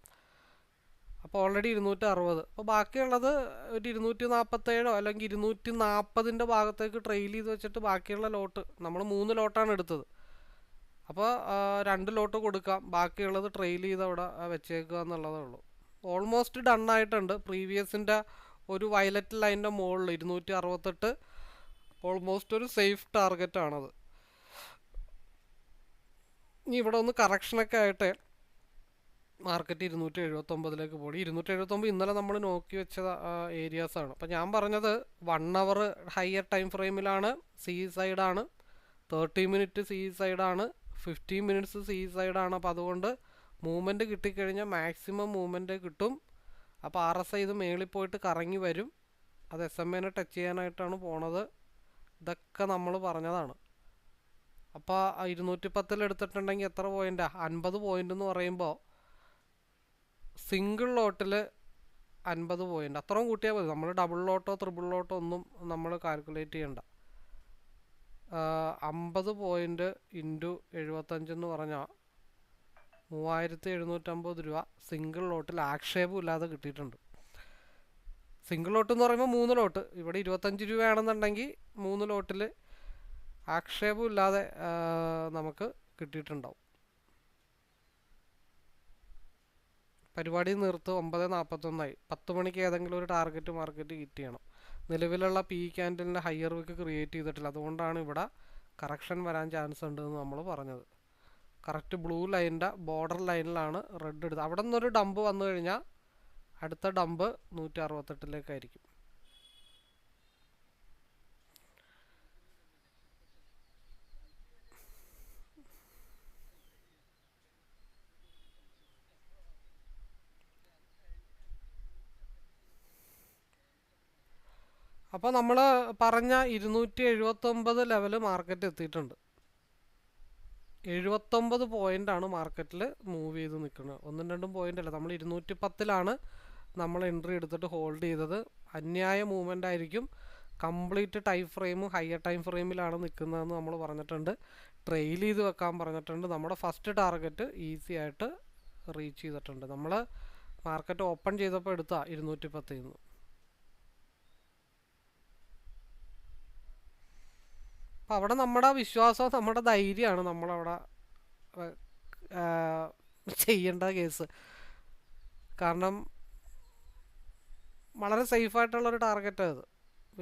Speaker 1: അപ്പോൾ ഓൾറെഡി 260. അപ്പോൾ ബാക്കിയുള്ളത് ഒരു 247 അല്ലെങ്കിൽ 240 ഭാഗത്തേക്ക് ട്രെയിൽ ചെയ്ത് വെച്ചിട്ട് ബാക്കിയുള്ള ലോട്ട് നമ്മൾ 3 ലോട്ടാണ് എടുത്തത്. അപ്പോൾ 2 ലോട്ട് കൊടുക്കാം, ബാക്കിയുള്ളത് ട്രെയിൽ ചെയ്ത് അവിടെ വെച്ചേക്കുക എന്നുള്ളതേ ഉള്ളൂ. ഓൾമോസ്റ്റ് ഡൺ ആയിട്ടുണ്ട്. പ്രീവിയസിൻ്റെ ഒരു വയലറ്റ് ലൈനിൻ്റെ മുകളിൽ 268 ഓൾമോസ്റ്റ് ഒരു സേഫ് ടാർഗറ്റാണത്. ഇനി ഇവിടെ ഒന്ന് കറക്ഷനൊക്കെ ആയിട്ട് മാർക്കറ്റ് 279 പോയി. 279 ഇന്നലെ നമ്മൾ നോക്കി വെച്ച ഏരിയാസാണ്. അപ്പം ഞാൻ പറഞ്ഞത് 1 അവർ ഹയർ ടൈം ഫ്രെയിമിലാണ്, സി സൈഡാണ്, 30 മിനിറ്റ് സി സൈഡാണ്, 15 മിനിറ്റ്സ് സി സൈഡാണ്. അപ്പോൾ അതുകൊണ്ട് മൂവ്മെൻറ്റ് കിട്ടിക്കഴിഞ്ഞാൽ മാക്സിമം മൂവ്മെൻറ്റ് കിട്ടും. അപ്പോൾ RSI ഇത് മേളിൽ പോയിട്ട് കറങ്ങി വരും. അത് SMA ടച്ച് ചെയ്യാനായിട്ടാണ് പോണത്. ഇതൊക്കെ നമ്മൾ പറഞ്ഞതാണ്. അപ്പോൾ 210 എടുത്തിട്ടുണ്ടെങ്കിൽ എത്ര പോയിൻ്റാണ്? 50 പോയിൻ്റ് എന്ന് പറയുമ്പോൾ സിംഗിൾ ലോട്ടിൽ 50 പോയിൻ്റ് അത്രയും കൂട്ടിയാൽ മതി. നമ്മൾ ഡബിൾ ലോട്ടോ ട്രിപ്പിൾ ലോട്ടോ ഒന്നും നമ്മൾ കാൽക്കുലേറ്റ് ചെയ്യണ്ട. 50 പോയിൻ്റ് ഇൻറ്റു 75 എന്ന് പറഞ്ഞാൽ 3750 രൂപ സിംഗിൾ ലോട്ടിൽ ആക്ഷേപം ഇല്ലാതെ കിട്ടിയിട്ടുണ്ട്. സിംഗിൾ ലോട്ട് എന്ന് പറയുമ്പോൾ 3 ലോട്ട്, ഇവിടെ 25 രൂപയാണെന്നുണ്ടെങ്കിൽ 3 ലോട്ടിൽ ആക്ഷേപം ഇല്ലാതെ നമുക്ക് കിട്ടിയിട്ടുണ്ടാവും. പരിപാടി നിർത്ത് 9:41 10 മണിക്ക് ഏതെങ്കിലും ഒരു ടാർഗറ്റ് മാർക്കറ്റ് ഹിറ്റ് ചെയ്യണം. നിലവിലുള്ള പി ക്യാൻഡലിൻ്റെ ഹയർ വിക്ക് ക്രിയേറ്റ് ചെയ്തിട്ടില്ല. അതുകൊണ്ടാണ് ഇവിടെ കറക്ഷൻ വരാൻ ചാൻസ് ഉണ്ടെന്ന് നമ്മൾ പറഞ്ഞത്. കറക്റ്റ് ബ്ലൂ ലൈനിൻ്റെ ബോർഡർ ലൈനിലാണ് റെഡ് എടുത്തത്. അവിടെ നിന്നൊരു ഡംപ് വന്നു കഴിഞ്ഞാൽ അടുത്ത ഡംപ് 168 അപ്പോൾ നമ്മൾ പറഞ്ഞ 279 ലെവൽ മാർക്കറ്റ് എത്തിയിട്ടുണ്ട്. 79 പോയിൻ്റാണ് മാർക്കറ്റിൽ മൂവ് ചെയ്ത് നിൽക്കുന്നത്. 1-2 പോയിൻ്റ് അല്ല. നമ്മൾ 210 നമ്മൾ എൻട്രി എടുത്തിട്ട് ഹോൾഡ് ചെയ്തത്. അന്യായ മൂവ്മെൻ്റ് ആയിരിക്കും. Complete time frame higher time ഫ്രെയിമിലാണ് നിൽക്കുന്നതെന്ന് നമ്മൾ പറഞ്ഞിട്ടുണ്ട്. ട്രെയിൽ ചെയ്ത് വെക്കാൻ പറഞ്ഞിട്ടുണ്ട്. നമ്മുടെ ഫസ്റ്റ് ടാർഗറ്റ് ഈസി ആയിട്ട് റീച്ച് ചെയ്തിട്ടുണ്ട്. നമ്മൾ മാർക്കറ്റ് ഓപ്പൺ ചെയ്തപ്പോൾ എടുത്താൽ 210 നിന്ന്. അപ്പം അവിടെ നമ്മുടെ വിശ്വാസവും നമ്മുടെ ധൈര്യമാണ് നമ്മളവിടെ ചെയ്യേണ്ട കേസ്. കാരണം വളരെ സേഫായിട്ടുള്ളൊരു ടാർഗറ്റാണ് അത്.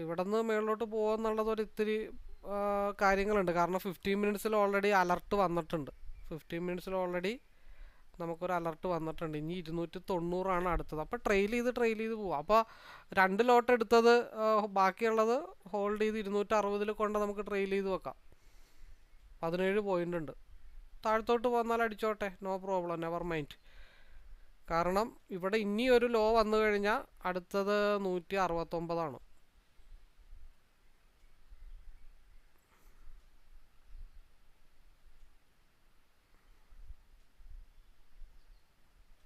Speaker 1: ഇവിടെ നിന്ന് മുകളിലോട്ട് പോകുക എന്നുള്ളത് ഒരു ഇത്തിരി കാര്യങ്ങളുണ്ട്. കാരണം 15 മിനിറ്റ്സിൽ ഓൾറെഡി അലർട്ട് വന്നിട്ടുണ്ട്. 15 മിനിറ്റ്സിൽ ഓൾറെഡി നമുക്കൊരു അലർട്ട് വന്നിട്ടുണ്ട്. ഇനി 290 അടുത്തത്. അപ്പോൾ ട്രെയിൽ ചെയ്ത് പോവാം. അപ്പോൾ 2 ലോട്ട് എടുത്തത് ബാക്കിയുള്ളത് ഹോൾഡ് ചെയ്ത് 260 കൊണ്ട് നമുക്ക് ട്രെയിൽ ചെയ്ത് വെക്കാം. 17 പോയിൻ്റ് ഉണ്ട്. താഴത്തോട്ട് വന്നാൽ അടിച്ചോട്ടെ, നോ പ്രോബ്ലം, നെവർ മൈൻഡ്. കാരണം ഇവിടെ ഇനിയൊരു ലോ വന്നു കഴിഞ്ഞാൽ അടുത്തത് 169.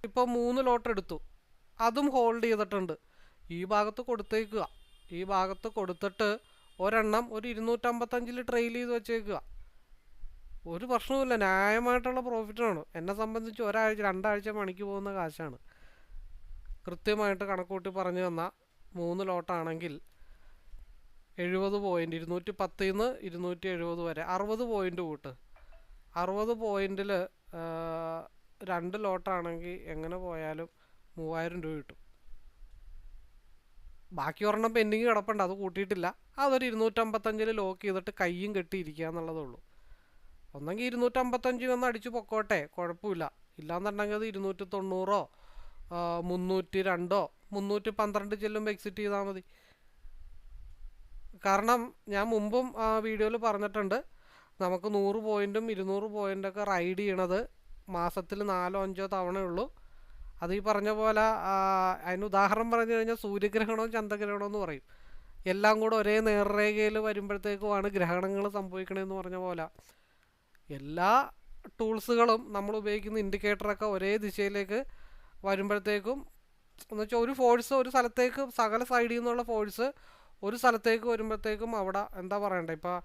Speaker 1: ഇപ്പോൾ 3 ലോട്ട് എടുത്തു, അതും ഹോൾഡ് ചെയ്തിട്ടുണ്ട്. ഈ ഭാഗത്ത് കൊടുത്തേക്കുക. ഈ ഭാഗത്ത് കൊടുത്തിട്ട് ഒരെണ്ണം ഒരു 255 ട്രെയിൽ ചെയ്ത് വെച്ചേക്കുക. ഒരു പ്രശ്നവുമില്ല, ന്യായമായിട്ടുള്ള പ്രോഫിറ്റാണ്. എന്നെ സംബന്ധിച്ച് 1-2 ആഴ്ച പണിക്ക് പോകുന്ന കാശാണ്. കൃത്യമായിട്ട് കണക്കൂട്ടി പറഞ്ഞു തന്നാൽ 3 ലോട്ടാണെങ്കിൽ 70 പോയിൻ്റ്, 210 നിന്ന് 270 വരെ 60 പോയിൻ്റ് കൂട്ട്. 60 പോയിൻ്റിൽ 2 ലോട്ടാണെങ്കിൽ എങ്ങനെ പോയാലും 3000 രൂപ കിട്ടും. ബാക്കി ഒരെണ്ണം പെൻഡിങ് കിടപ്പുണ്ട്, അത് കൂട്ടിയിട്ടില്ല. അതൊരു 255 ലോക്ക് ചെയ്തിട്ട് കയ്യും കെട്ടിയിരിക്കുക എന്നുള്ളതേ ഉള്ളൂ. ഒന്നെങ്കിൽ 255 വന്ന് അടിച്ച് പൊക്കോട്ടെ, കുഴപ്പമില്ല. ഇല്ലാന്നുണ്ടെങ്കിൽ അത് 290 302 312 ചെല്ലുമ്പോൾ എക്സിറ്റ് ചെയ്താൽ മതി. കാരണം ഞാൻ മുമ്പും വീഡിയോയിൽ പറഞ്ഞിട്ടുണ്ട്, നമുക്ക് 100 പോയിൻറ്റും 200 പോയിൻ്റൊക്കെ റൈഡ് ചെയ്യണത് മാസത്തിൽ 4-5 തവണയുള്ളൂ. അത് ഈ പറഞ്ഞ പോലെ അതിന് ഉദാഹരണം പറഞ്ഞു കഴിഞ്ഞാൽ സൂര്യഗ്രഹണവും ചന്ദ്രഗ്രഹണവും എന്ന് പറയും. എല്ലാം കൂടെ ഒരേ നേർരേഖയിൽ വരുമ്പോഴത്തേക്കുമാണ് ഗ്രഹണങ്ങൾ സംഭവിക്കണമെന്ന് പറഞ്ഞ പോലെ എല്ലാ ടൂൾസുകളും നമ്മൾ ഉപയോഗിക്കുന്ന ഇൻഡിക്കേറ്ററൊക്കെ ഒരേ ദിശയിലേക്ക് വരുമ്പോഴത്തേക്കും, എന്ന് വെച്ചാൽ ഒരു ഫോഴ്സ് ഒരു സ്ഥലത്തേക്ക്, സകല സൈഡിൽ നിന്നുള്ള ഫോഴ്സ് ഒരു സ്ഥലത്തേക്ക് വരുമ്പോഴത്തേക്കും അവിടെ എന്താ പറയണ്ടേ, ഇപ്പോൾ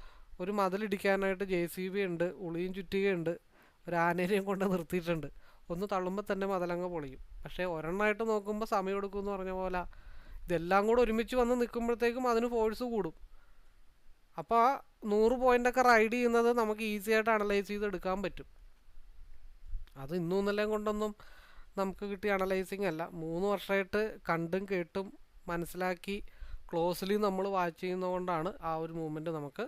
Speaker 1: ഒരു മതിലിടിക്കാനായിട്ട് JCB ഉണ്ട്, ഉളിയും ചുറ്റികയുണ്ട്, ഒരു ആനേനെയും കൊണ്ട് നിർത്തിയിട്ടുണ്ട്. ഒന്ന് തള്ളുമ്പോൾ തന്നെ മതിലങ്ങ് പൊളിയും. പക്ഷേ ഒരെണ്ണമായിട്ട് നോക്കുമ്പോൾ സമയം എടുക്കുമെന്ന് പറഞ്ഞ പോലെ ഇതെല്ലാം കൂടെ ഒരുമിച്ച് വന്ന് നിൽക്കുമ്പോഴത്തേക്കും അതിന് ഫോഴ്സ് കൂടും. അപ്പോൾ 100 പോയിൻ്റൊക്കെ റൈഡ് ചെയ്യുന്നത് നമുക്ക് ഈസി ആയിട്ട് അനലൈസ് ചെയ്ത് എടുക്കാൻ പറ്റും. അത് ഇന്നും ഇന്നലെയും കൊണ്ടൊന്നും നമുക്ക് കിട്ടിയ അനലൈസിങ് അല്ല. 3 വർഷമായിട്ട് കണ്ടും കേട്ടും മനസ്സിലാക്കി ക്ലോസ്ലി നമ്മൾ വാച്ച് ചെയ്യുന്നതുകൊണ്ടാണ് ആ ഒരു മൂവ്മെൻറ്റ് നമുക്ക്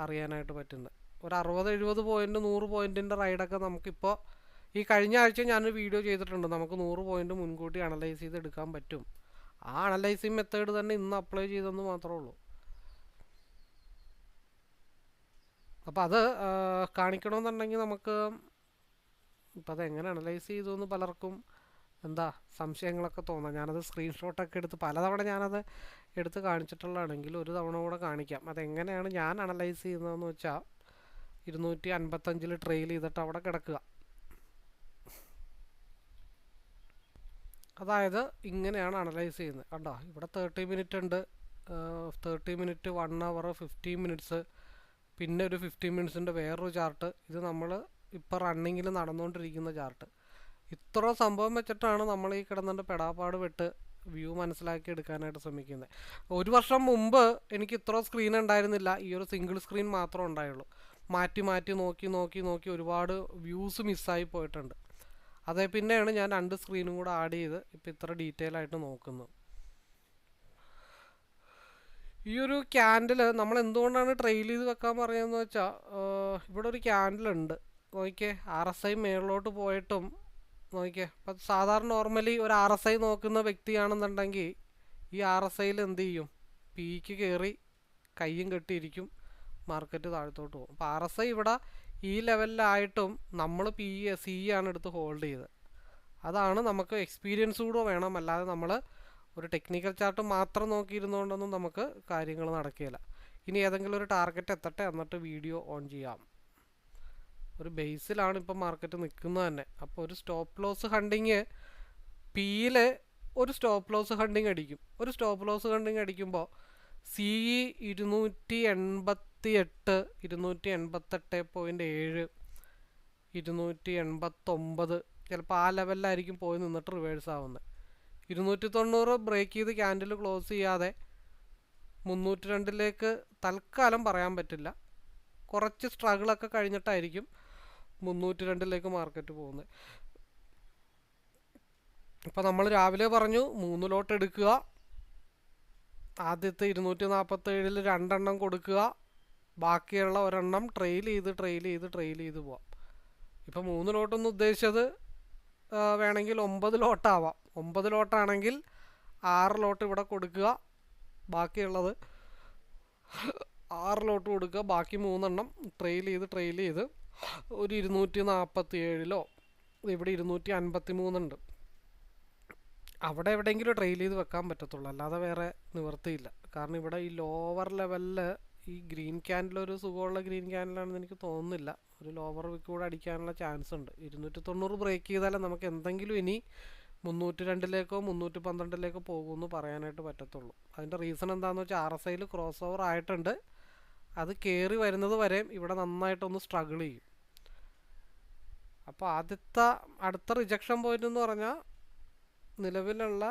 Speaker 1: അറിയാനായിട്ട് പറ്റുന്നത്. ഒരു 60-70 പോയിൻ്റ് 100 പോയിൻറ്റിൻ്റെ റൈഡൊക്കെ നമുക്കിപ്പോൾ ഈ കഴിഞ്ഞ ആഴ്ച ഞാനൊരു വീഡിയോ ചെയ്തിട്ടുണ്ട്, നമുക്ക് 100 പോയിന്റ് മുൻകൂട്ടി അനലൈസ് ചെയ്ത് എടുക്കാൻ പറ്റും. ആ അനലൈസിങ് മെത്തേഡ് തന്നെ ഇന്ന് അപ്ലൈ ചെയ്തെന്ന് മാത്രമേ ഉള്ളൂ. അപ്പോൾ അത് കാണിക്കണമെന്നുണ്ടെങ്കിൽ നമുക്ക് ഇപ്പം അതെങ്ങനെ അനലൈസ് ചെയ്തു എന്ന് പലർക്കും എന്താ സംശയങ്ങളൊക്കെ തോന്നാം. ഞാനത് സ്ക്രീൻഷോട്ടൊക്കെ എടുത്ത് പലതവണ ഞാനത് എടുത്ത് കാണിച്ചിട്ടുള്ളതാണെങ്കിൽ ഒരു തവണ കൂടെ കാണിക്കാം. അതെങ്ങനെയാണ് ഞാൻ അനലൈസ് ചെയ്യുന്നതെന്ന് വെച്ചാൽ 255 ട്രെയിൽ ചെയ്തിട്ട് അവിടെ കിടക്കുക. അതായത് ഇങ്ങനെയാണ് അനലൈസ് ചെയ്യുന്നത്. കണ്ടോ, ഇവിടെ 30 മിനിറ്റ് ഉണ്ട്, 30 മിനിറ്റ്, 1 അവർ, 15 മിനിറ്റ്സ്, പിന്നെ ഒരു 15 മിനിറ്റ്സിൻ്റെ വേറൊരു ചാർട്ട്. ഇത് നമ്മൾ ഇപ്പോൾ റണ്ണിങ്ങിൽ നടന്നുകൊണ്ടിരിക്കുന്ന ചാർട്ട്. ഇത്ര സംഭവം വെച്ചിട്ടാണ് നമ്മൾ ഈ കിടന്നിട്ട് പെടാപ്പാട് വിട്ട് വ്യൂ മനസ്സിലാക്കി എടുക്കാനായിട്ട് ശ്രമിക്കുന്നത്. ഒരു വർഷം മുമ്പ് എനിക്ക് ഇത്ര സ്ക്രീൻ ഉണ്ടായിരുന്നില്ല, ഈ ഒരു സിംഗിൾ സ്ക്രീൻ മാത്രമേ ഉണ്ടായുള്ളൂ. മാറ്റി മാറ്റി നോക്കി നോക്കി നോക്കി ഒരുപാട് വ്യൂസ് മിസ്സായി പോയിട്ടുണ്ട്. അതേ പിന്നെയാണ് ഞാൻ 2 സ്ക്രീനും കൂടെ ആഡ് ചെയ്ത് ഇപ്പോൾ ഇത്ര ഡീറ്റെയിൽ ആയിട്ട് നോക്കുന്നത്. ഈ ഒരു ക്യാൻഡിൽ നമ്മൾ എന്തുകൊണ്ടാണ് ട്രെയിൽ ചെയ്ത് വെക്കാൻ പറയുന്നത് വെച്ചാൽ, ഇവിടെ ഒരു ക്യാൻഡിലുണ്ട് നോക്കിയേ, RSI മേളിലോട്ട് പോയിട്ടും നോക്കിയേ. അപ്പം സാധാരണ നോർമലി ഒരു RSI നോക്കുന്ന വ്യക്തിയാണെന്നുണ്ടെങ്കിൽ ഈ RSIയിൽ എന്ത് ചെയ്യും, പീക്ക് കയറി കയ്യും കെട്ടിയിരിക്കും, മാർക്കറ്റ് താഴത്തോട്ട് പോകും. അപ്പോൾ RSI ഇവിടെ ഈ ലെവലിലായിട്ടും നമ്മൾ CE ആണ് എടുത്ത് ഹോൾഡ് ചെയ്തത്. അതാണ് നമുക്ക് എക്സ്പീരിയൻസ് കൂടെ വേണം, അല്ലാതെ നമ്മൾ ഒരു ടെക്നിക്കൽ ചാർട്ട് മാത്രം നോക്കിയിരുന്നുകൊണ്ടൊന്നും നമുക്ക് കാര്യങ്ങൾ നടക്കുകയില്ല. ഇനി ഏതെങ്കിലും ഒരു ടാർഗറ്റ് എത്തട്ടെ, എന്നിട്ട് വീഡിയോ ഓൺ ചെയ്യാം. ഒരു ബേസിലാണ് ഇപ്പം മാർക്കറ്റ് നിൽക്കുന്നത് തന്നെ. അപ്പോൾ ഒരു സ്റ്റോപ്പ് ലോസ് ഹണ്ടിങ് പിയിൽ ഒരു സ്റ്റോപ്പ് ലോസ് ഹണ്ടിങ് അടിക്കും. ഒരു സ്റ്റോപ്പ് ലോസ് ഹണ്ടിങ് അടിക്കുമ്പോൾ CE 288, 288.7, 289 ചിലപ്പോൾ ആ ലെവലിലായിരിക്കും പോയി നിന്നിട്ട് റിവേഴ്സ് ആവുന്നത്. 290 ബ്രേക്ക് ചെയ്ത് ക്യാൻഡിൽ ക്ലോസ് ചെയ്യാതെ 302 തൽക്കാലം പറയാൻ പറ്റില്ല. കുറച്ച് സ്ട്രഗിളൊക്കെ കഴിഞ്ഞിട്ടായിരിക്കും 302 മാർക്കറ്റ് പോകുന്നത്. ഇപ്പോൾ നമ്മൾ രാവിലെ പറഞ്ഞു 3 ലോട്ട് എടുക്കുക, ആദ്യത്തെ 247 2 കൊടുക്കുക, ബാക്കിയുള്ള ഒരെണ്ണം ട്രെയിൽ ചെയ്ത് പോവാം. ഇപ്പോൾ 3 ലോട്ടൊന്നും ഉദ്ദേശിച്ചത് വേണമെങ്കിൽ 9 ലോട്ടാവാം. 9 ലോട്ടാണെങ്കിൽ 6 ലോട്ട് ഇവിടെ കൊടുക്കുക, ബാക്കിയുള്ളത് 6 ലോട്ട് കൊടുക്കുക, ബാക്കി 3 ട്രെയിൽ ചെയ്ത് ഒരു 247 ഇവിടെ 253 ഉണ്ട്, അവിടെ എവിടെയെങ്കിലും ട്രെയിൽ ചെയ്ത് വെക്കാൻ പറ്റത്തുള്ളൂ, അല്ലാതെ വേറെ നിവർത്തിയില്ല. കാരണം ഇവിടെ ഈ ലോവർ ലെവലിൽ ഈ ഗ്രീൻ ക്യാൻഡിൽ ഒരു സുഖമുള്ള ഗ്രീൻ ക്യാൻഡിലാണെന്ന് എനിക്ക് തോന്നുന്നില്ല. ഒരു ലോവർ വിക്ക് കൂടെ അടിക്കാനുള്ള ചാൻസ് ഉണ്ട്. 290 ബ്രേക്ക് ചെയ്താലേ നമുക്ക് എന്തെങ്കിലും ഇനി 302 312 പോകുമെന്ന് പറയാനായിട്ട് പറ്റത്തുള്ളൂ. അതിൻ്റെ റീസൺ എന്താണെന്ന് വെച്ചാൽ RSIയിൽ ക്രോസ് ഓവർ ആയിട്ടുണ്ട്. അത് കയറി വരുന്നത് വരെയും ഇവിടെ നന്നായിട്ടൊന്ന് സ്ട്രഗിൾ ചെയ്യും. അപ്പോൾ അടുത്ത റിജക്ഷൻ പോയിന്റ് എന്ന് പറഞ്ഞാൽ നിലവിലുള്ള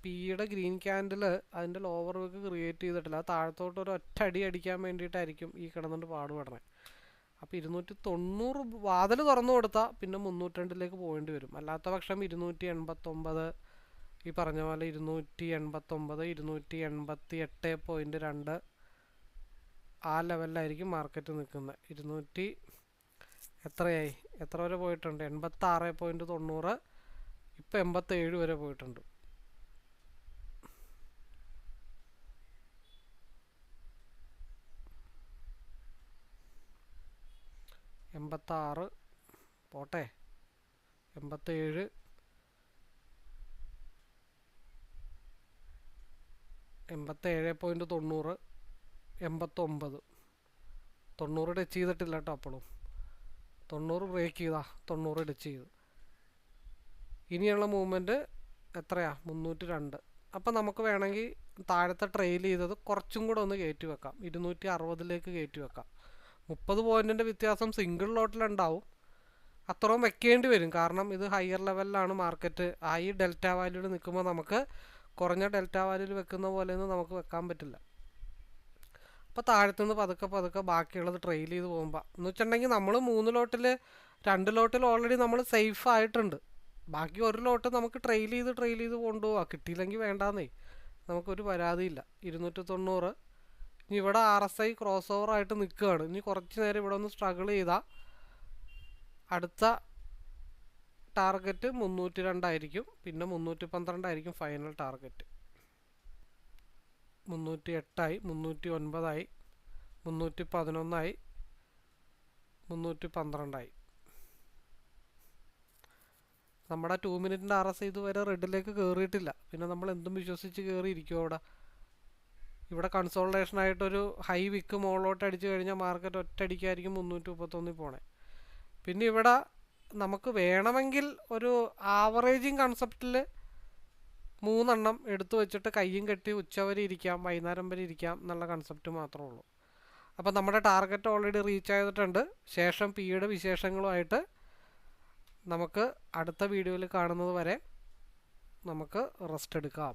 Speaker 1: പിയുടെ ഗ്രീൻ ക്യാൻഡിൽ അതിൻ്റെ ലോവർ വിക്ക് ക്രിയേറ്റ് ചെയ്തിട്ടില്ല. അത് താഴത്തോട്ട് ഒരു ഒറ്റ അടി അടിക്കാൻ വേണ്ടിയിട്ടായിരിക്കും ഈ കിടന്നിട്ട് പാടുപെടണേ. അപ്പോൾ 290 വാതിൽ തുറന്നു കൊടുത്താൽ പിന്നെ 302 പോകേണ്ടി വരും. അല്ലാത്ത പക്ഷം 289, ഈ പറഞ്ഞ പോലെ 289, 288.2 ആ ലെവലിലായിരിക്കും മാർക്കറ്റ് നിൽക്കുന്നത്. എത്രയായി, എത്ര വരെ പോയിട്ടുണ്ട്? 86.90, ഇപ്പോൾ 87 വരെ പോയിട്ടുണ്ട്. എൺപത്താറ് പോട്ടെ, 87, 87.90, 89, 90 ടച്ച് ചെയ്തിട്ടില്ല കേട്ടോ. അപ്പോഴും 90 ബ്രേക്ക് ചെയ്താ, 90 ടച്ച് ചെയ്തു. ഇനിയുള്ള മൂവ്മെൻറ്റ് എത്രയാ? 302. അപ്പം നമുക്ക് വേണമെങ്കിൽ താഴത്തെ ട്രെയിൽ ചെയ്തത് കുറച്ചും കൂടെ ഒന്ന് കയറ്റി വെക്കാം, 260 കയറ്റി വെക്കാം. 30 പോയിൻറ്റിൻ്റെ വ്യത്യാസം സിംഗിൾ ലോട്ടിലുണ്ടാവും. അത്രയും വെക്കേണ്ടി വരും, കാരണം ഇത് ഹയർ ലെവലിലാണ് മാർക്കറ്റ്. ഹൈ ഡെൽറ്റ വാല്യൂയിൽ നിൽക്കുമ്പോൾ നമുക്ക് കുറഞ്ഞ ഡെൽറ്റ വാല്യൂയിൽ വെക്കുന്ന പോലെയൊന്നും നമുക്ക് വെക്കാൻ പറ്റില്ല. അപ്പോൾ താഴത്തുനിന്ന് പതുക്കെ ബാക്കിയുള്ളത് ട്രെയിൽ ചെയ്ത് പോകുമ്പോൾ എന്ന് വെച്ചിട്ടുണ്ടെങ്കിൽ നമ്മൾ 3 ലോട്ടിൽ 2 ലോട്ടിൽ ഓൾറെഡി നമ്മൾ സേഫ് ആയിട്ടുണ്ട്. ബാക്കി ഒരു ലോട്ട് നമുക്ക് ട്രെയിൽ ചെയ്ത് കൊണ്ടുപോകാം. കിട്ടിയില്ലെങ്കിൽ വേണ്ടാന്നേ, നമുക്കൊരു പരാതിയില്ല. 290 ഇനി ഇവിടെ RSI ക്രോസ് ഓവർ ആയിട്ട് നിൽക്കുകയാണ്. ഇനി കുറച്ച് നേരം ഇവിടെ ഒന്ന് സ്ട്രഗിൾ ചെയ്താൽ അടുത്ത ടാർഗറ്റ് 302 ആയിരിക്കും. പിന്നെ 312 ആയിരിക്കും ഫൈനൽ ടാർഗറ്റ്. 308 309 311 312 നമ്മുടെ 2 മിനിറ്റിൻ്റെ RSI ഇതുവരെ റെഡിലേക്ക് കയറിയിട്ടില്ല. പിന്നെ നമ്മൾ എന്തും വിശ്വസിച്ച് കയറിയിരിക്കും അവിടെ. ഇവിടെ കൺസോൾട്ടേഷനായിട്ടൊരു ഹൈ വിക്ക് മുകളിലോട്ട് അടിച്ചു കഴിഞ്ഞാൽ മാർക്കറ്റ് ഒറ്റയടിക്കായിരിക്കും 331 പോണേ. പിന്നെ ഇവിടെ നമുക്ക് വേണമെങ്കിൽ ഒരു ആവറേജിങ് കൺസെപ്റ്റിൽ 3 എണ്ണം എടുത്തു വെച്ചിട്ട് കയ്യും കെട്ടി ഉച്ചവരെ ഇരിക്കാം, വൈകുന്നേരം വരെ ഇരിക്കാം എന്നുള്ള കൺസെപ്റ്റ് മാത്രമേ ഉള്ളൂ. അപ്പോൾ നമ്മുടെ ടാർഗറ്റ് ഓൾറെഡി റീച്ച് ചെയ്തിട്ടുണ്ട്. ശേഷം പിയുടെ വിശേഷങ്ങളുമായിട്ട് നമുക്ക് അടുത്ത വീഡിയോയിൽ കാണുന്നത് വരെ നമുക്ക് റെസ്റ്റ് എടുക്കാം.